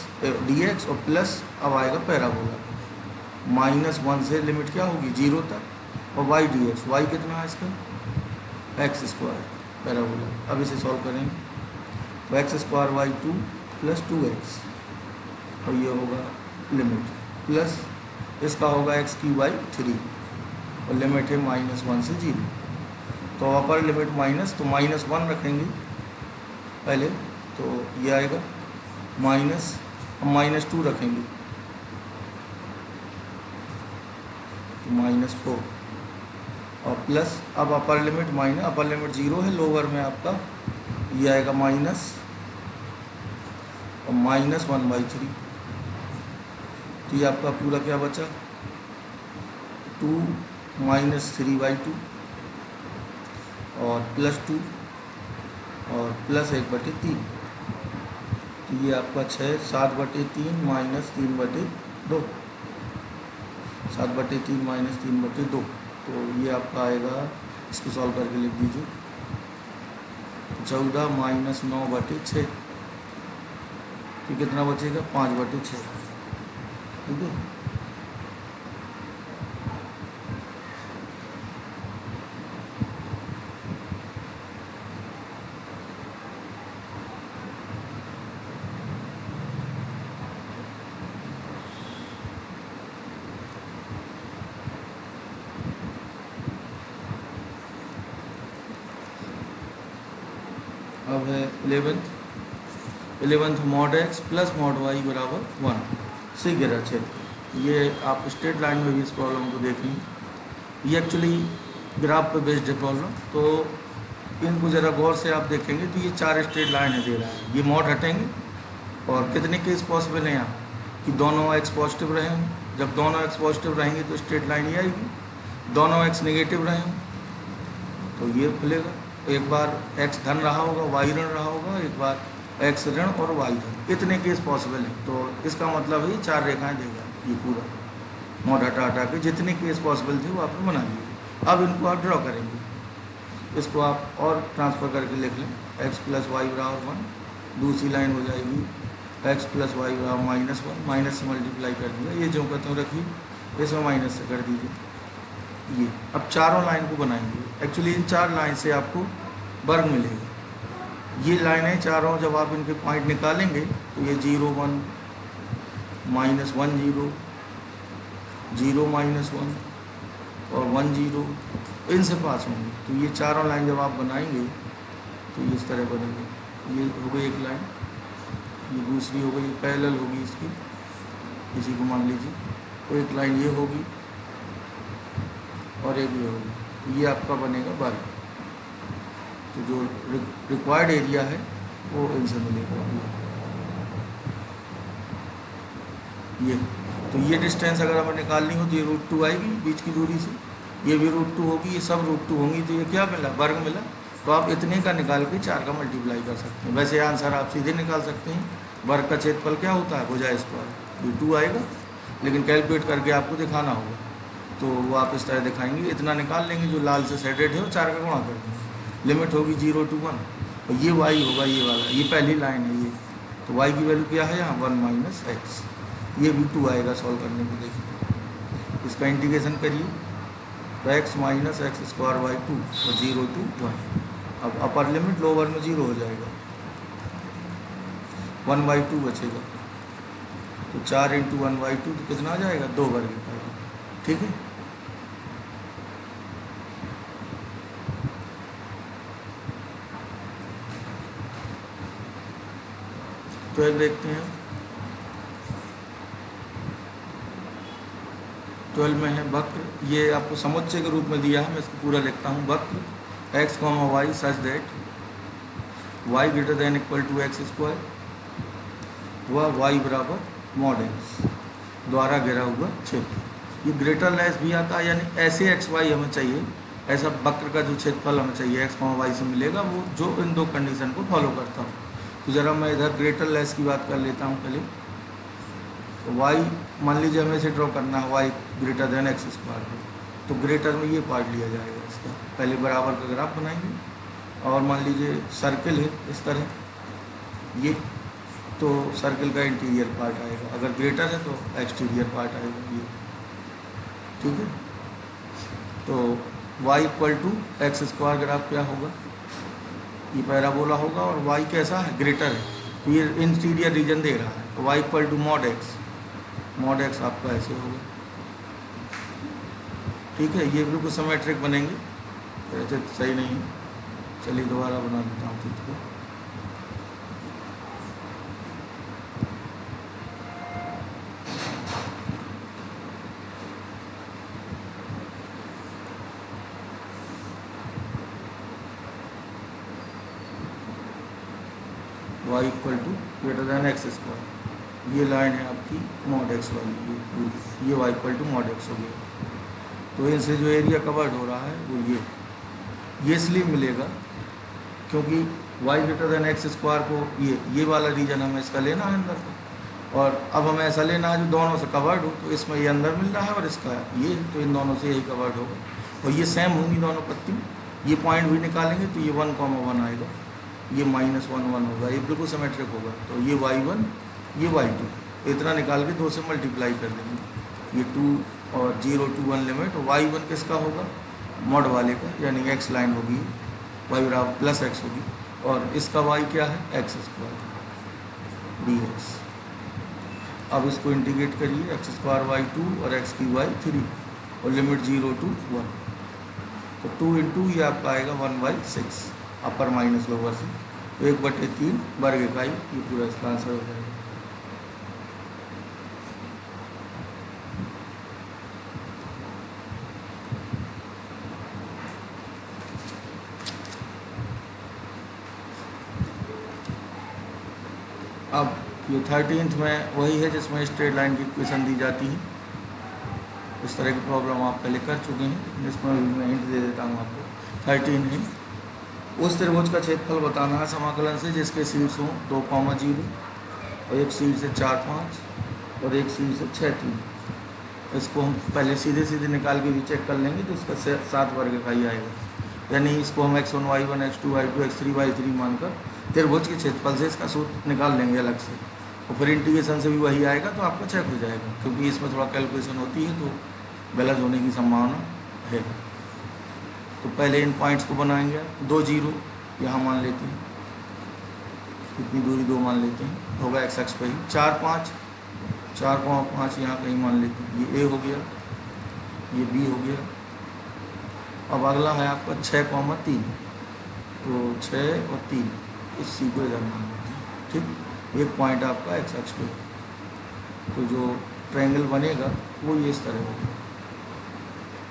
dx, और प्लस अब आएगा पैराबोला, -1 से लिमिट क्या होगी 0 तक, और y dx, y कितना है इसका एक्स स्क्वायर पैराबोला। अब इसे सॉल्व करेंगे, तो x square Y 2 plus 2x, और ये होगा लिमिट, प्लस इसका होगा x की y 3, और लिमिट है -1 से 0, तो अपर लिमिट माइनस, तो -1 रखेंगे पहले, तो ये आएगा माइनस, -2 रखेंगे तो -4, और प्लस, अब upper limit minus, upper limit 0 है, लोअर में आपका ये आएगा माइनस, और -1/3, तो ये आपका पूरा क्या बचा 2 -3/2, और प्लस 2, और प्लस 1/3, तो ये आपका 6 7/3 -3/2, 7/3 -3/2, तो ये आपका आएगा, इसको सॉल्व करके लिख दीजिए 14 -9/6, तो कितना बचेगा 5/6, ठीक है। अब है 11th mod x plus mod y बराबर 1 से घेरा क्षेत्र। ये आप स्ट्रेट लाइन में भी इस प्रॉब्लम को देखें, ये एक्चुअली ग्राफ पे बेस्ड है प्रॉब्लम, तो इनको ज़रा गौर से आप देखेंगे तो ये 4 स्ट्रेट लाइन है दे रहा है, ये मॉड हटेंगे, और कितने केस पॉसिबल हैं यहाँ कि दोनों x पॉजिटिव रहें, जब दोनों x पॉजिटिव रहेंगे तो स्ट्रेट लाइन ये आएगी, दोनों x नेगेटिव रहें तो ये खुलेगा, एक बार x धन रहा होगा y ऋण रहा होगा, एक बार x ऋण और y धन, इतने केस पॉसिबल है, तो इसका मतलब है 4 रेखाएं देगा ये पूरा मॉड हटा के, जितने केस पॉसिबल थे वो आपने बना लिए। अब इनको आप ड्रॉ करेंगे, इसको आप और ट्रांसफ़र करके लिख लें, x प्लस वाई बराबर 1, दूसरी लाइन हो जाएगी x प्लस वाई बराबर -1, माइनस से मल्टीप्लाई कर दिया, ये जो कहते हैं रखिए, इसमें माइनस से कर दीजिए ये। अब चारों लाइन को बनाएंगे, एक्चुअली इन 4 लाइन से आपको वर्ग मिलेगा, ये लाइनें चारों जब आप इनके पॉइंट निकालेंगे तो ये 0 1 -1 0 0 -1 और 1 0 इनसे पास होंगे, तो ये चारों लाइन जब आप बनाएंगे तो ये इस तरह बनेगी, ये हो गई एक लाइन, ये दूसरी हो गई पैरेलल होगी इसकी, इसी को मान लीजिए, तो एक लाइन ये होगी और एक ये होगी, तो ये आपका बनेगा वर्ग, तो जो रिक्वायर्ड एरिया है वो इनसे मिलेगा ये। तो ये डिस्टेंस अगर हमें निकालनी हो तो ये √2 आएगी बीच की दूरी से, ये भी √2 होगी, ये सब √2 होंगी, तो ये क्या मिला, वर्ग मिला। तो आप इतने का निकाल के 4 का मल्टीप्लाई कर सकते हैं। वैसे आंसर आप सीधे निकाल सकते हैं, वर्ग का छेदफल क्या होता है, भुजा स्क्वायर, ये 2 आएगा, लेकिन कैलकुलेट करके आपको दिखाना होगा। तो वो आप इस तरह दिखाएंगे, इतना निकाल लेंगे, जो लाल से शेडेड है वो 4 का गुणा कर देंगे, लिमिट होगी 0 to 1, और ये y होगा ये वाला, ये पहली लाइन है ये, तो y की वैल्यू क्या है यहाँ 1 - x, ये भी 2 आएगा सॉल्व करने में। देखिए इसका इंटीग्रेशन करिए, तो x - x² 2 और 0 to 1, अब अपर लिमिट लोअर में 0 हो जाएगा, 1/2 बचेगा, तो 4 × 1/2 तो कितना आ जाएगा, 2 वर्ग का, ठीक है। तो अब देखते हैं 12 में है वक्र, ये आपको समुच्चय के रूप में दिया है, मैं इसको पूरा लिखता हूँ। वक्र x, y such that y > x² व y बराबर mod x द्वारा घिरा हुआ क्षेत्र। ये ग्रेटर लेस भी आता है, यानी ऐसे x y हमें चाहिए, ऐसा वक्र का जो क्षेत्रफल हमें चाहिए x, y से मिलेगा, वो जो इन दो कंडीशन को फॉलो करता हो। तो ज़रा मैं इधर ग्रेटर लेस की बात कर लेता हूँ पहले। तो y मान लीजिए हमें इसे ड्रॉ करना है, y > x², तो ग्रेटर में ये पार्ट लिया जाएगा इसका, पहले बराबर का ग्राफ बनाएंगे, और मान लीजिए सर्कल है इस तरह ये, तो सर्कल का इंटीरियर पार्ट आएगा, अगर ग्रेटर है तो एक्सटीरियर पार्ट आएगा ये, ठीक है। तो y = x² ग्राफ क्या होगा, ये पैराबोला होगा, और y कैसा है, ग्रेटर है, तो ये इंटीरियर रीजन दे रहा है, तो y = mod x आपका ऐसे होगा, ठीक है। ये बिल्कुल सिमेट्रिक बनेंगे, वैसे सही नहीं है, चलिए दोबारा बना देता हूँ चित्र को। y > x², ये लाइन है आपकी mod x वाली, ये y = mod x हो गया। तो इनसे जो एरिया कवर्ड हो रहा है वो ये इसलिए मिलेगा क्योंकि y > x² को ये वाला रीजन हमें इसका लेना है अंदर का, और अब हमें ऐसा लेना है जो दोनों से कवर्ड हो, तो इसमें ये अंदर मिल रहा है और इसका ये, तो इन दोनों से यही कवर्ड होगा, और ये सेम होंगी दोनों पत्ती। ये पॉइंट भी निकालेंगे तो ये 1, 1 आएगा, ये -1, 1 होगा, ये बिल्कुल सिमेट्रिक होगा, तो ये y1 ये y2, इतना निकाल के 2 से मल्टीप्लाई कर देंगे, ये 2 और 0 to 1 लिमिट, y1 किसका होगा, मॉड वाले का, यानी x लाइन होगी, y बराबर +x होगी, और इसका y क्या है, x² dx। अब इसको इंटीग्रेट करिए, x² y2 और x की y3, और लिमिट 0 to 1, तो 2 × ये आपका आएगा 1/6, अपर माइनस लोअर से, तो 1/3 वर्ग इकाई, ये पूरा इसका आंसर हो जाएगा। अब ये 13th में वही है जिसमें स्ट्रेट लाइन की इक्वेशन दी जाती है, इस तरह की प्रॉब्लम आप पहले कर चुके हैं, इसमें मैं हिंट दे देता हूँ आपको। 13 है, उस त्रिभुज का क्षेत्रफल बताना है समाकलन से जिसके शीर्ष हों 2, 0 और एक शीर्ष से 4, 5 और एक शीर्ष से 6, 3। इसको हम पहले सीधे निकाल के भी चेक कर लेंगे, तो इसका 7 वर्ग इकाई आएगा, यानी इसको हम x1 y1 x2 y2 x3 y3 मानकर त्रिभुज के क्षेत्रफल से इसका सूत्र निकाल लेंगे अलग से, और फिर इंटीग्रेशन से भी वही आएगा, तो आपका चेक हो जाएगा, क्योंकि इसमें थोड़ा कैलकुलेशन होती है तो गलत होने की संभावना है। तो पहले इन पॉइंट्स को बनाएंगे, 2 0 यहाँ मान लेते हैं, कितनी दूरी 2 मान लेते हैं, होगा x अक्ष पर ही, 4, 5 यहाँ कहीं मान लेते हैं, ये a हो गया, ये b हो गया। अब अगला है आपका 6, 3, तो 6 और 3, इस सी को इधर मान लेते हैं, ठीक। एक पॉइंट आपका x अक्ष पे, तो जो ट्रायंगल बनेगा वो ये इस तरह होगा,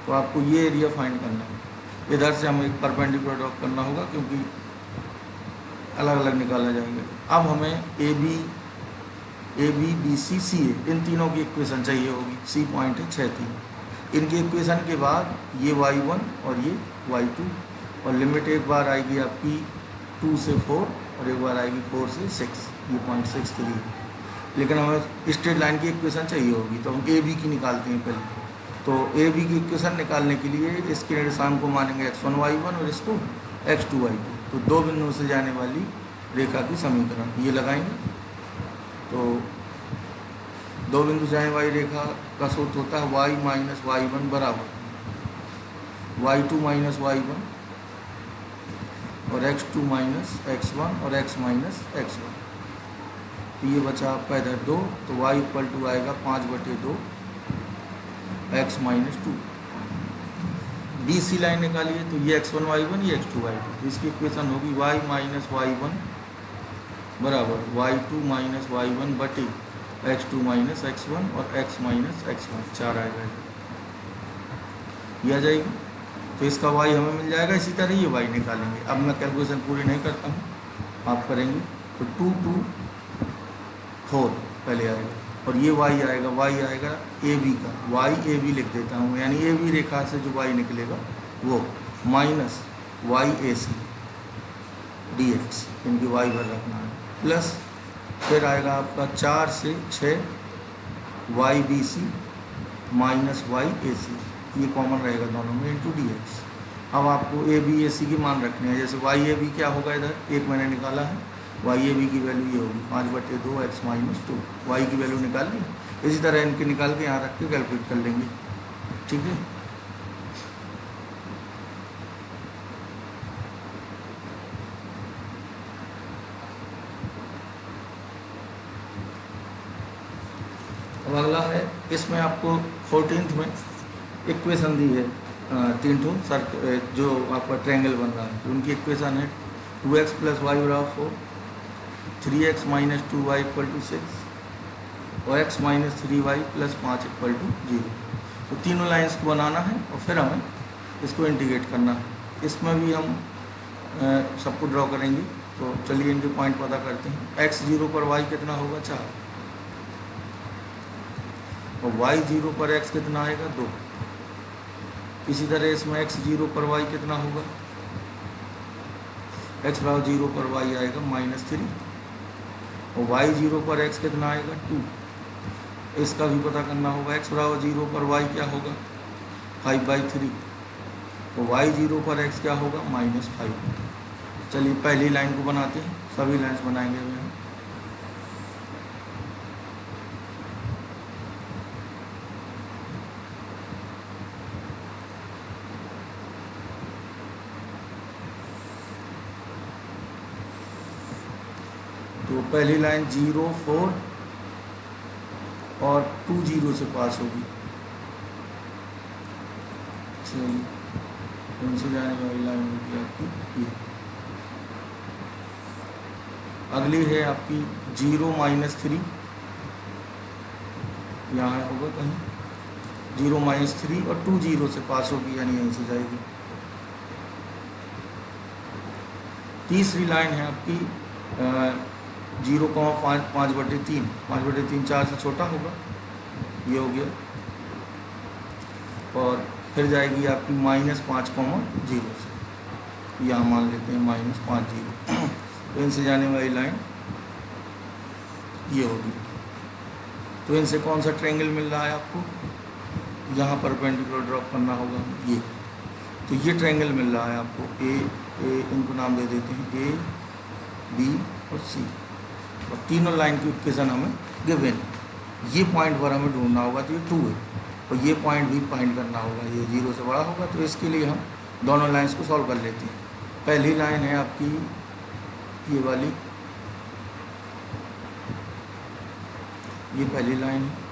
तो आपको ये एरिया फाइंड करना है। इधर से हमें एक परपेंडिकुलर ड्रॉ करना होगा, क्योंकि अलग अलग निकाला जाएंगे। अब हमें A B A B B C C A, इन तीनों की इक्वेशन चाहिए होगी। सी पॉइंट है 6 3। इनकी इक्वेशन के बाद ये y1 और ये y2, और लिमिट एक बार आएगी आपकी 2 से 4 और एक बार आएगी 4 से 6, ये 0.63 है। लेकिन हमें स्ट्रेट लाइन की इक्वेशन चाहिए होगी, तो हम ए बी की निकालते हैं पहले। तो ए बी की इक्वेशन निकालने के लिए इसके निर्देशांक को मानेंगे x1 y1 और इसको x2 y2। तो दो बिंदुओं से जाने वाली रेखा की समीकरण ये लगाएंगे। तो दो बिंदु जाने वाली रेखा का सूत्र होता है y माइनस y1 बराबर y2 माइनस y1 और x2 माइनस x1 और x माइनस x1। तो ये बचा आपका इधर 2, तो y इक्वल टू आएगा 5/2 x minus 2। B C line निकालिए, तो ये x1 y1 ये x2 y2। तो इसकी इक्वेशन होगी y माइनस y1 बराबर y2 माइनस y1 बटे x2 माइनस x1 और x माइनस x1, 4 आएगा ये आ जाएगी। तो इसका y हमें मिल जाएगा। इसी तरह ये y निकालेंगे। अब मैं कैलकुलेशन पूरी नहीं करता हूँ, आप करेंगे। तो 2 2 4 पहले आएगा, और ये y आएगा ए बी का, y ए बी लिख देता हूँ, यानी ए बी रेखा से जो y निकलेगा वो minus y A C D x, इनकी y भर रखना है, प्लस फिर आएगा आपका 4 से 6 y B C minus y A C, ये कॉमन रहेगा दोनों में, इंटू डी एक्स। अब आपको ए बी ए सी की मान रखनी है। जैसे y ए बी क्या होगा, इधर एक मैंने निकाला है, y ए बी की वैल्यू ये होगी 5/2 x माइनस 2, y की वैल्यू निकाल ली। इसी तरह इनके निकाल के यहाँ रख के कैलकुलेट कर लेंगे, ठीक है। अब अगला है, इसमें आपको 14th में इक्वेशन दी है 3 ठो जो आपका ट्रायंगल बन रहा है। तो उनकी इक्वेशन है 2x प्लस वाई बराबर 4, 3x minus 2y equal to 6 और x minus 3y plus 5 equal to 0। तो तीनों लाइंस को बनाना है और फिर हमें इसको इंटीग्रेट करना है। इसमें भी हम सबको ड्रॉ करेंगे। तो चलिए इनके पॉइंट पता करते हैं। x 0 पर y कितना होगा, 4, और y 0 पर x कितना आएगा, 2। इसी तरह इसमें x 0 पर y कितना होगा, x बराबर 0 पर y आएगा -3, और y 0 पर x कितना आएगा, 2। इसका भी पता करना होगा। x बराबर 0 पर y क्या होगा, 5/3, और y 0 पर x क्या होगा, -5। चलिए पहली लाइन को बनाते हैं, सभी लाइन्स बनाएंगे अभी हम। तो पहली लाइन 0 4 और 2 0 से पास होगी। चलिए इनसे जाने वाली लाइन होगी आपकी ये। अगली है आपकी 0 -3, यहाँ होगा कहीं 0 -3 और 2 0 से पास होगी, यानी यहीं से जाएगी। तीसरी लाइन है आपकी 0,5 5/3, 5/3 4 से छोटा होगा, ये हो गया। और फिर जाएगी आपकी -5,0 से, यहाँ मान लेते हैं -5 तो इनसे जाने वाली लाइन ये होगी। तो इनसे कौन सा ट्रायंगल मिल रहा है आपको, यहाँ परपेंडिकुलर ड्रॉप करना होगा ये। तो ये ट्रायंगल मिल रहा है आपको, ए इनको नाम दे देते हैं, ए बी और सी, और तीनों लाइन की इक्वेशन हमें गिवन। ये पॉइंट पर हमें ढूंढना होगा, तो ये 2 है, और ये पॉइंट भी फाइंड करना होगा, ये 0 से बड़ा होगा। तो इसके लिए हम दोनों लाइंस को सॉल्व कर लेते हैं। पहली लाइन है आपकी ये वाली, ये पहली लाइन है,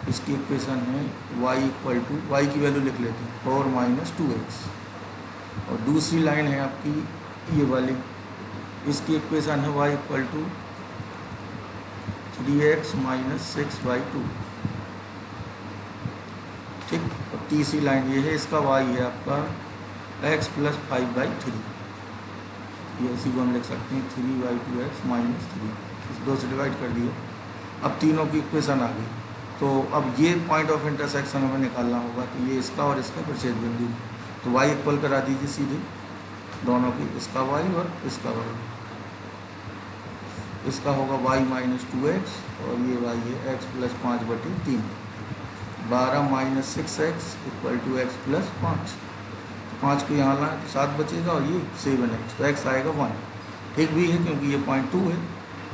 इसकी इक्वेशन है y इक्वल टू, वाई की वैल्यू लिख लेते हैं 4 - 2x। और दूसरी लाइन है आपकी ये वाली, इसकी इक्वेशन है y इक्वल टू 3x - 6/2, ठीक। और तीसरी लाइन ये है, इसका y है आपका x प्लस 5/3, ये इसी को हम लिख सकते हैं 3/2x - 3। इस 2 से डिवाइड कर दिया। अब तीनों की इक्वेशन आ गई। तो अब ये पॉइंट ऑफ इंटरसेक्शन हमें निकालना होगा। तो ये इसका और इसका प्रतिच्छेद बिंदु, तो y इक्वल करा दीजिए सीधे दोनों की, इसका y और इसका y। इसका होगा y माइनस 2x और ये y है x plus 5/3। 12 minus 6x equal to x plus 5। 5 को यहाँ लाएँ तो 7 बचेगा और ये 7x, तो x आएगा 1। ठीक भी है क्योंकि ये 0.2 है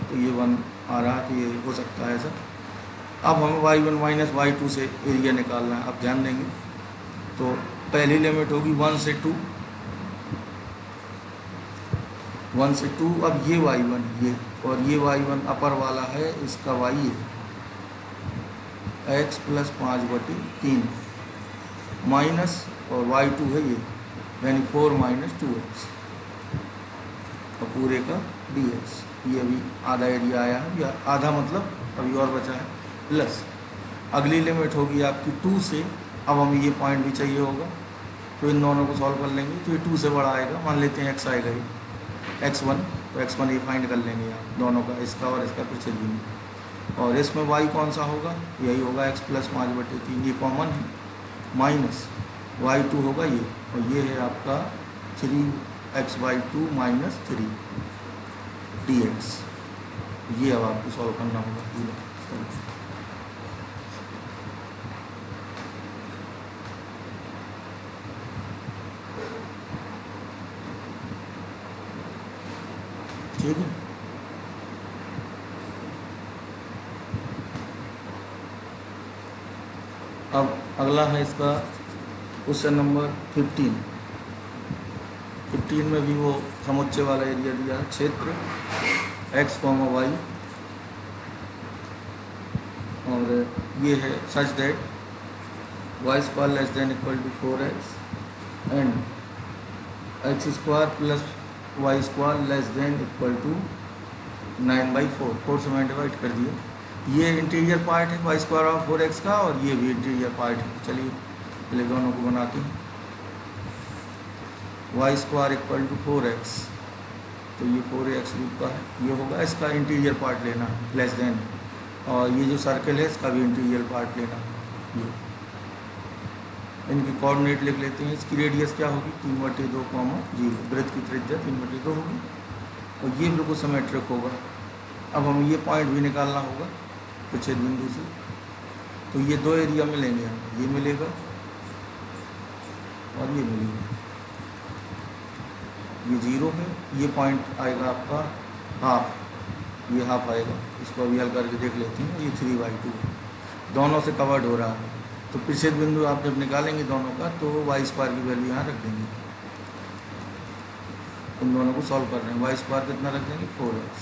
तो ये 1 आ रहा है, तो ये हो सकता है ऐसा। अब हमें y1 माइनस y2 से एरिया निकालना है। अब ध्यान देंगे तो पहली लिमिट होगी 1 से 2, 1 से 2। अब ये y1 ये और ये y1 अपर वाला है, इसका y है x प्लस 5/3 माइनस और y2 है ये, यानी 4 माइनस 2x और पूरे का dx। ये अभी आधा एरिया आया है, या आधा मतलब अभी और बचा है, प्लस अगली लिमिट होगी आपकी 2 से। अब हमें ये पॉइंट भी चाहिए होगा तो इन दोनों को सॉल्व कर लेंगे। तो ये 2 से बड़ा आएगा, मान लेते हैं x आएगा ये x1, तो x1 ये फाइंड कर लेंगे आप दोनों का, इसका और इसका प्रतिच्छेद बिंदु। और इसमें y कौन सा होगा, यही होगा x प्लस 5/3, ये कॉमन है, माइनस y2 होगा ये, और ये है आपका 3x/2 माइनस 3 dx। ये अब आपको सॉल्व करना होगा पूरा। ठीक है, अब अगला है इसका क्वेश्चन नंबर 15 में भी वो समुच्चय वाला एरिया दिया है, क्षेत्र x, y, और ये है सच that y² less than equal to 4x and x² plus y² less than equal to 9/4। 4 से मैंने डिवाइड कर दिया। ये इंटीरियर पार्ट है y² और 4x का, और ये भी इंटीरियर पार्ट है। चलिए पहले दोनों को बनाते हैं। y² इक्वल टू 4x, तो ये 4x रूप का है, ये होगा इसका इंटीरियर पार्ट लेना लेस देन, और ये जो सर्कल है इसका भी इंटीरियर पार्ट लेना। ये इनकी कोऑर्डिनेट लिख लेते हैं। इसकी रेडियस क्या होगी 3/2, 0। वृत्त की त्रिज्या 3/2 होगी, और ये बिल्कुल सिमेट्रिक होगा। अब हमें ये पॉइंट भी निकालना होगा प्रतिच्छेद बिंदु से। तो ये दो एरिया मिलेंगे हमें, ये मिलेगा और ये मिलेगा। ये 0 है, ये पॉइंट आएगा आपका हाफ, ये हाफ आएगा। इसको अभी हल करके देख लेते हैं। ये 3/2 दोनों से कवर्ड हो रहा है। तो प्रतिच्छेद बिंदु आप जब निकालेंगे दोनों का, तो y² की वैल्यू यहाँ रख देंगे। इन दोनों को सॉल्व कर रहे हैं। y² कितना रख देंगे 4x,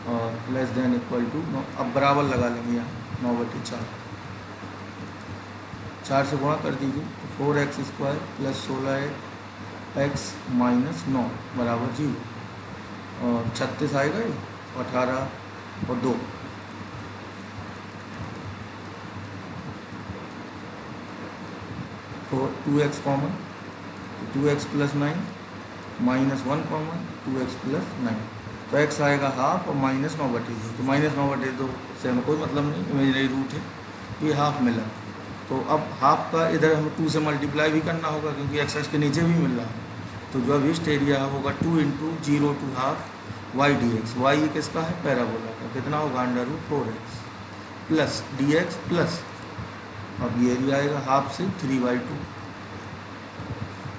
और लेस देन इक्वल टू, अब बराबर लगा लेंगे यहाँ 9/4। 4 से गुणा कर दीजिए, तो 4x² प्लस 16x माइनस 9 बराबर 0, और 36 आएगा ये, 18 और 2, 2x common, 2x plus 9 minus 1 common, 2x plus 9, तो x आएगा हाफ और माइनस 9/2। तो माइनस 9/2 से हमें कोई मतलब नहीं, इमेजिनरी रूट है, ये हाफ मिला। तो अब हाफ का इधर हमें 2 से मल्टीप्लाई भी करना होगा, क्योंकि x के नीचे भी मिल रहा है। तो जो अब इस्ट एरिया होगा 2 × 0 to half y dx। y किसका है, पैराबोला का, कितना होगा √4x प्लस dx प्लस, अब ये एरिया आएगा हाफ से 3/2,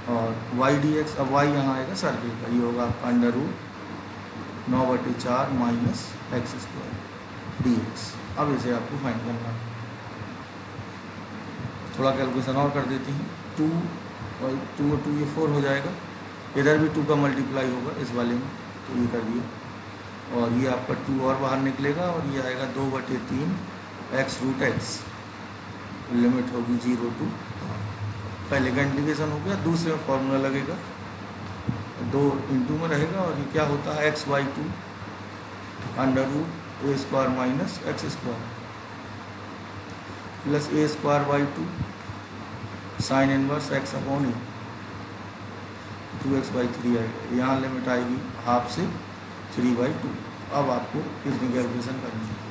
और y dx, अब y यहाँ आएगा सर्कल का, ये होगा आपका √9/4 माइनस x² dx। अब इसे आपको फाइंड करना है। थोड़ा कैलकुलेशन और कर देते हैं। 2 और 2 और 2 ये 4 हो जाएगा। इधर भी 2 का मल्टीप्लाई होगा इस वाले में, तो ये कर दिया, और ये आपका 2 और बाहर निकलेगा, और ये आएगा 2/3 x√x। लिमिट होगी 0 to, पहले का इंटीग्रेशन हो गया, दूसरे में फॉर्मूला लगेगा, 2 × में रहेगा, और ये क्या होता है x/2 √a² minus x² plus a²/2 sine inverse x/a, 2x/3 आएगा। यहाँ लिमिट आएगी हाफ से 3/2, अब आपको इसकी कैलकुलेशन करनी है।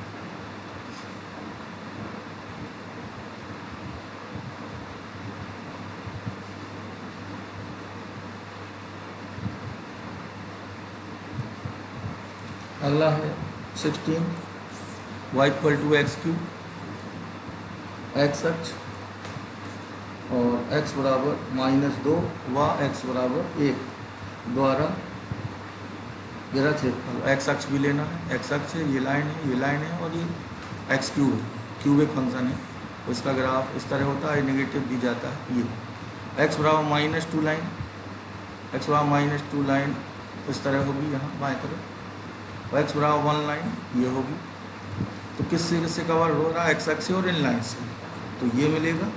अगला है 16 y equal to x cube, x अक्ष और x बराबर -2 व x बराबर 1 द्वारा घेरा क्षेत्रफल। एक्स अक्ष भी लेना है, एक्स अक्ष है, ये लाइन है, ये लाइन है और ये एक्स क्यूब है, क्यूबिक फंक्शन है। तो इसका ग्राफ इस तरह होता है, नेगेटिव दी जाता है। ये x बराबर -2 लाइन, x बराबर -2 लाइन इस तरह होगी यहाँ बाएं तरफ, और x बराबर 1 लाइन ये होगी। तो किससे कवर हो रहा है? एक्स अक्ष से और इन लाइन से। तो ये मिलेगा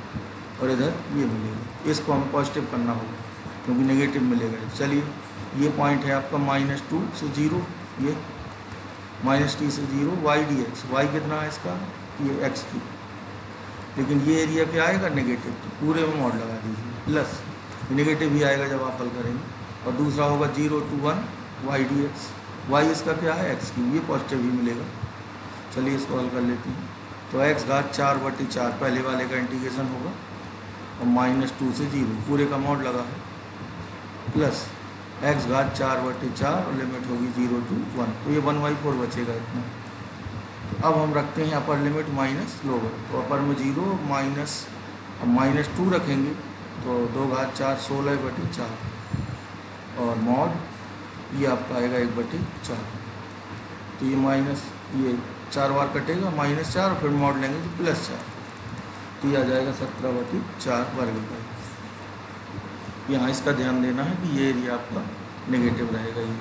और इधर ये मिलेगा। इसको हमें पॉजिटिव करना होगा क्योंकि नेगेटिव मिलेगा। चलिए, ये पॉइंट है आपका -2 से 0, ये -t से 0 y dx। y कितना है इसका? ये एक्स की। लेकिन ये एरिया क्या आएगा? नेगेटिव। तो पूरे में मॉड लगा दीजिए, प्लस नेगेटिव ही आएगा जब आप हल करेंगे। और दूसरा होगा 0 to 1 y dx। y इसका क्या है? एक्स की। ये पॉजिटिव ही मिलेगा। चलिए इसको हल कर लेते हैं। तो x घात 4/4 पहले वाले का इंटीग्रेशन होगा और -2 से 0 पूरे का मॉड लगा है, प्लस x घात 4/4 और लिमिट होगी 0 to 1। तो ये 1/4 बचेगा इतना। तो अब हम रखते हैं अपर लिमिट माइनस लोअर। तो अपर में 0 माइनस, अब -2 रखेंगे तो 2 घात 4 16/4 और मॉड ये आपका आएगा 1/4। तो ये माइनस, ये 4 बार कटेगा, -4 और फिर मॉड लेंगे तो +4। तो ये आ जाएगा 17/4 वर्ग का। यहाँ इसका ध्यान देना है कि ये एरिया आपका नेगेटिव रहेगा। ये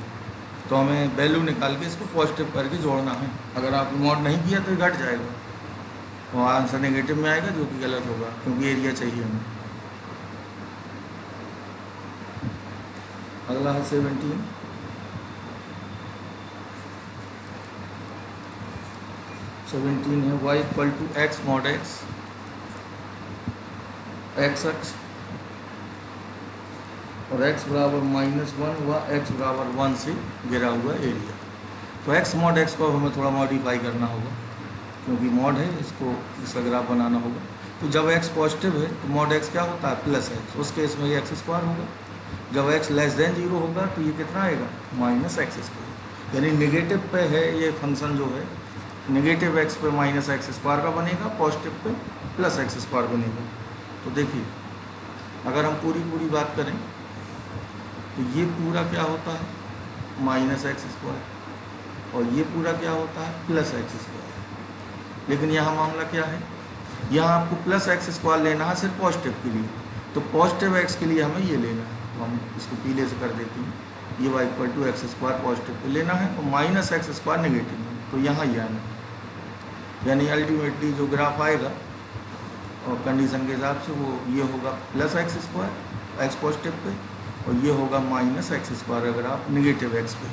तो हमें वैल्यू निकाल के इसको पॉजिटिव करके जोड़ना है। अगर आपने मॉड नहीं किया तो घट जाएगा और आंसर नेगेटिव में आएगा, जो कि गलत होगा क्योंकि एरिया चाहिए हमें। अगला है 17। है y equal to x mod x, x अक्ष और x बराबर -1 व x बराबर 1 से घिरा हुआ एरिया। तो x मॉड x को हमें थोड़ा मॉडिफाई करना होगा क्योंकि मॉड है, इसको इसका ग्राफ बनाना होगा। तो जब x पॉजिटिव है तो मॉड x क्या होता है? +x। उस केस में ये x² होगा। जब x <0 होगा तो ये कितना आएगा? -x²। यानी नेगेटिव पे है ये फंक्शन जो है, नेगेटिव x पे -x² का बनेगा, पॉजिटिव पे +x² बनेगा। तो देखिए, अगर हम पूरी बात करें तो ये पूरा क्या होता है? -x² और ये पूरा क्या होता है? +x²। लेकिन यहाँ मामला क्या है? यहाँ आपको +x² लेना है सिर्फ पॉजिटिव के लिए। तो पॉजिटिव x के लिए हमें ये लेना है, तो हम इसको पीले से कर देते हैं। ये y equal to x² positive pay लेना है और -x² नेगेटिव में। तो यहाँ ये आना है, यानी अल्टीमेटली जो ग्राफ आएगा और कंडीशन के हिसाब से वो ये होगा +x², x पॉजिटिव पे, और ये होगा -x² अगर आप नेगेटिव x पे।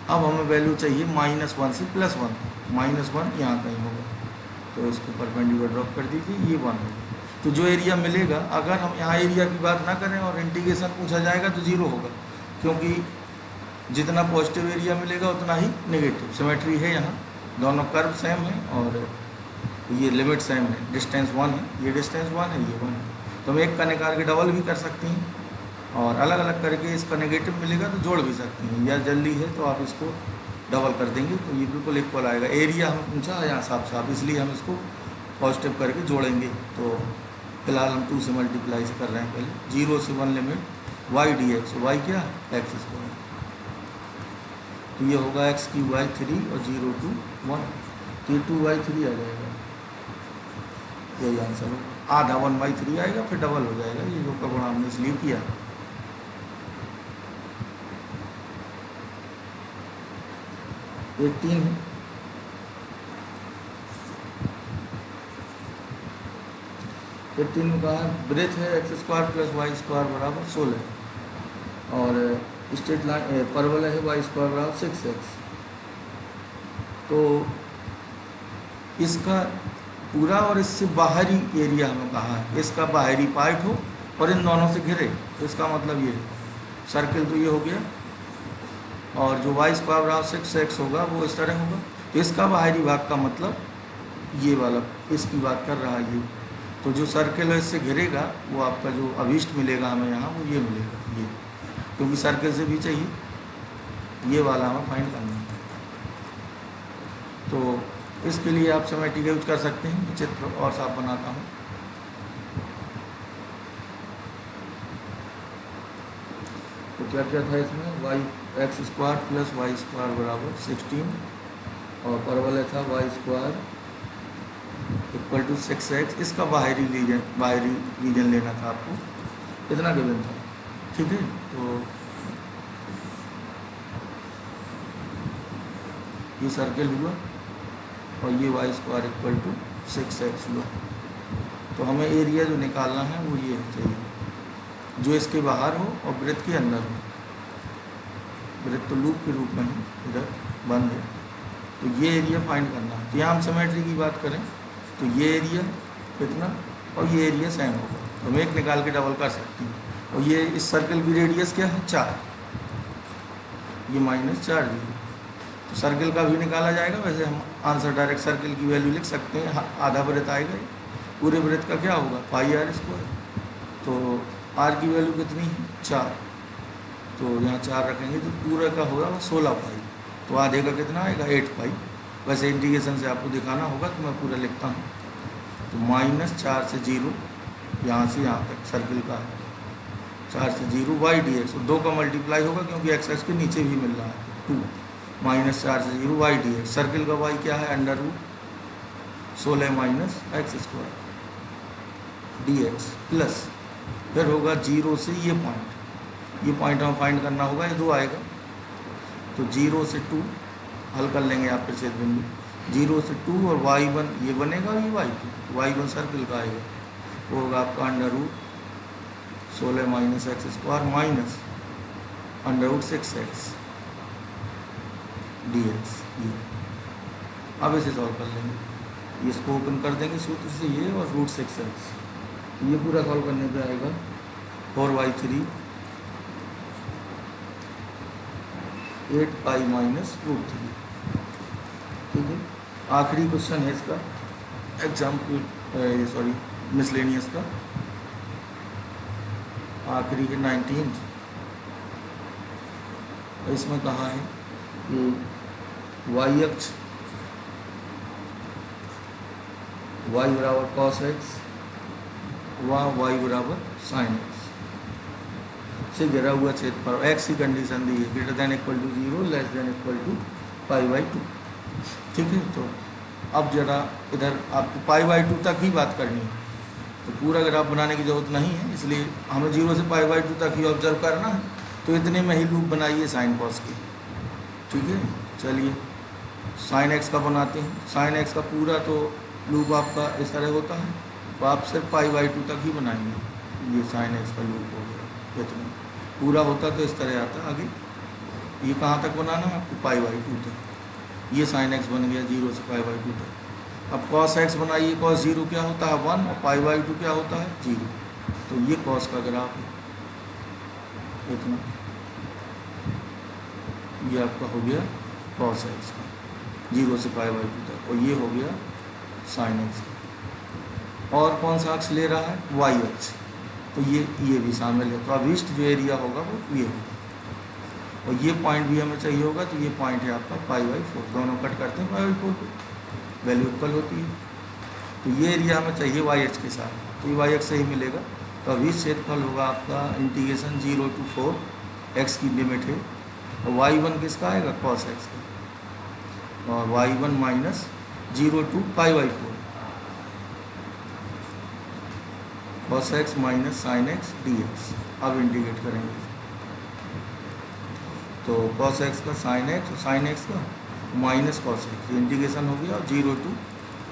अब हमें वैल्यू चाहिए -1 से +1। -1 यहाँ कहीं होगा, तो इसको परपेंडिकुलर ड्रॉप कर दीजिए, ये 1 होगा। तो जो एरिया मिलेगा, अगर हम यहाँ एरिया की बात ना करें और इंटीग्रेशन पूछा जाएगा तो 0 होगा, क्योंकि जितना पॉजिटिव एरिया मिलेगा उतना ही नेगेटिव। सिमेट्री है यहाँ, दोनों कर्व सेम है और ये लिमिट सेम है। डिस्टेंस 1 है, ये डिस्टेंस 1 है, ये 1 है। तो हम एक का निकाल के डबल भी कर सकते हैं और अलग अलग करके इसका नेगेटिव मिलेगा तो जोड़ भी सकते हैं, या जल्दी है तो आप इसको डबल कर देंगे तो ये बिल्कुल इक्वल आएगा। एरिया हमें पूछा है यहाँ साफ साफ, इसलिए हम इसको पॉजिटिव करके जोड़ेंगे। तो फिलहाल हम 2 से मल्टीप्लाई से कर रहे हैं। पहले 0 से 1 लिमिट y dx, y क्या? x²। तो ये होगा x³ 3 और 0 to 1, तो ये 2/3 आ जाएगा। यही आंसर होगा। आधा 1/3 आएगा, फिर डबल हो जाएगा। ये जो प्रगुण हमने इसलिए किया। ये 3 है। फिर 3 में कहा ब्रेथ है x² + y² बराबर 16 और स्ट्रेट लाइन परवल है y² बराबर 6x। तो इसका पूरा और इससे बाहरी एरिया हमें कहा है, इसका बाहरी पार्ट हो और इन दोनों से घिरे। तो इसका मतलब ये सर्किल तो ये हो गया और जो वाई स्क्वायर बराबर 6x होगा वो इस तरह होगा। तो इसका बाहरी भाग का मतलब ये वाला, इसकी बात कर रहा है ये। तो जो सर्किल है इससे घिरेगा वो आपका जो अभीष्ट मिलेगा हमें यहाँ वो ये मिलेगा, ये, क्योंकि सर्किल से भी चाहिए ये वाला हमें फाइंड करना है। तो इसके लिए आप सिमेट्री यूज कर सकते हैं। चित्र और साफ बनाता हूँ। तो क्या क्या था इसमें, y x square plus y square बराबर 16 और परवलय था Y square equal to 6x। इसका बाहरी रीजन लेना था आपको, इतना गिवन था, ठीक है। तो ये सर्किल हुआ और ये Y square equal to 6x हुआ। तो हमें एरिया जो निकालना है वो ये चाहिए, जो इसके बाहर हो और वृत्त के अंदर हो। वृत्त तो लूप के रूप में है, इधर बंद है, तो ये एरिया फाइंड करना है। तो यहाँ हम सिमेट्री की बात करें तो ये एरिया कितना और ये एरिया सेम होगा, तो हम एक निकाल के डबल कर सकते हैं। और ये इस सर्कल की रेडियस क्या है, 4, ये -4 0। तो सर्कल का भी निकाला जाएगा। वैसे हम आंसर डायरेक्ट सर्कल की वैल्यू लिख सकते हैं, आधा वृत्त आएगा, पूरे वृत्त का क्या होगा पाई r स्क्वायर। तो r की वैल्यू कितनी है 4, तो यहाँ 4 रखेंगे तो पूरा का होगा 16 पाई। तो आधे का कितना आएगा 8 पाई। वैसे इंटीग्रेशन से आपको दिखाना होगा तो मैं पूरा लिखता हूँ। तो -4 से 0 यहाँ से यहाँ तक सर्किल का है, 4 से 0 वाई डी एक्स, 2 का मल्टीप्लाई होगा क्योंकि एक्स एक्स के नीचे भी मिल रहा है, 2 -4 से 0 वाई डी एक्स। सर्किल का वाई क्या है √16 - x square D x plus फिर होगा 0 से ये पॉइंट हमें फाइंड करना होगा, ये 2 आएगा। तो 0 से 2 हल कर लेंगे आप फिर छेद बिंदु, 0 से 2 और y1 ये बनेगा, ये y2, y1 सर्किल का आएगा, वो होगा आपका √16 - x square minus √6x D x. ये अब इसे सॉल्व कर लेंगे, ये इसको ओपन कर देंगे सूत्र से ये और √6x, ये पूरा सॉल्व करने पे आएगा 4y3 8 पाई -√3, ठीक है। आखिरी क्वेश्चन है इसका एग्जाम्पल मिसलेनियस का, आखिरी के 19th। इसमें कहा है कि y अक्ष y बराबर cos x व y बराबर sin x से घिरा हुआ क्षेत्रफल, x की कंडीशन दी है greater than equal to 0 less than equal to π/2, ठीक है। तो अब जरा इधर आपको π/2 तक ही बात करनी है, तो पूरा ग्राफ बनाने की ज़रूरत नहीं है, इसलिए हमें 0 से π/2 तक ही ऑब्जर्व करना है। तो इतने में ही लूप बनाइए साइन कॉस की, ठीक है। चलिए साइन एक्स का बनाते हैं। साइन एक्स का पूरा तो लूप आपका इस तरह होता है, तो आप सिर्फ π/2 तक ही बनाएंगे। ये साइन एक्स का लूप हो गया, इतना पूरा होता तो इस तरह आता आगे। ये कहाँ तक बनाना है आपको π/2 तक। ये साइन एक्स बन गया 0 से π/2 तक। अब कॉस एक्स बनाइए, कॉस 0 क्या होता है 1 और π/2 क्या होता है 0। तो ये कॉस का ग्राफ है, इतना ये आपका हो गया कॉस एक्स का 0 से π/2 तक, और ये हो गया साइन एक्स का। और कौन सा अक्ष ले रहा है वाई अक्ष, तो ये भी शामिल है। तो अभीष्ट जो एरिया होगा वो ये होगा, और ये पॉइंट भी हमें चाहिए होगा। तो ये पॉइंट है आपका π/4, दोनों कट करते हैं π/4 को, वैल्यू इक्वल होती है। तो ये एरिया हमें चाहिए वाई अक्ष के साथ, तो ये वाई अक्ष से ही मिलेगा। तो अभीष्ट क्षेत्रफल होगा आपका इंटीग्रेशन 0 to 4, एक्स की लिमिट है, और y1 किसका आएगा cos x का, और y1 minus 0 to π/4 cos x minus sine x dx। अब इंटीग्रेट करेंगे तो cos x का साइन एक्स और साइन एक्स का माइनस cos x, इंटीग्रेशन हो गया 0 to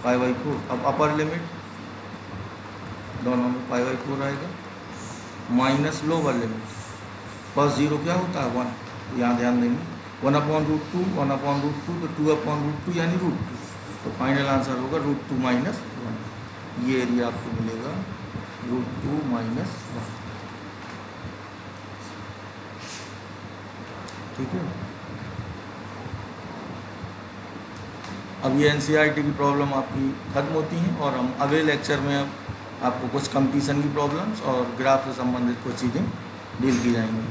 π/4। अब अपर लिमिट दोनों में π/4 आएगा, माइनस लोअर लिमिट cos 0 क्या होता है 1, यहाँ ध्यान देंगे 1/√2, 1/√2 तो 2/√2 यानी √2। तो फाइनल आंसर होगा √2 - 1। ये एरिया आपको मिलेगा √2 - 1, ठीक है। अब ये NCERT की प्रॉब्लम आपकी ख़त्म होती हैं और हम अगले लेक्चर में अब आपको कुछ कंपटीशन की प्रॉब्लम्स और ग्राफ से संबंधित कुछ चीज़ें डील की जाएंगी।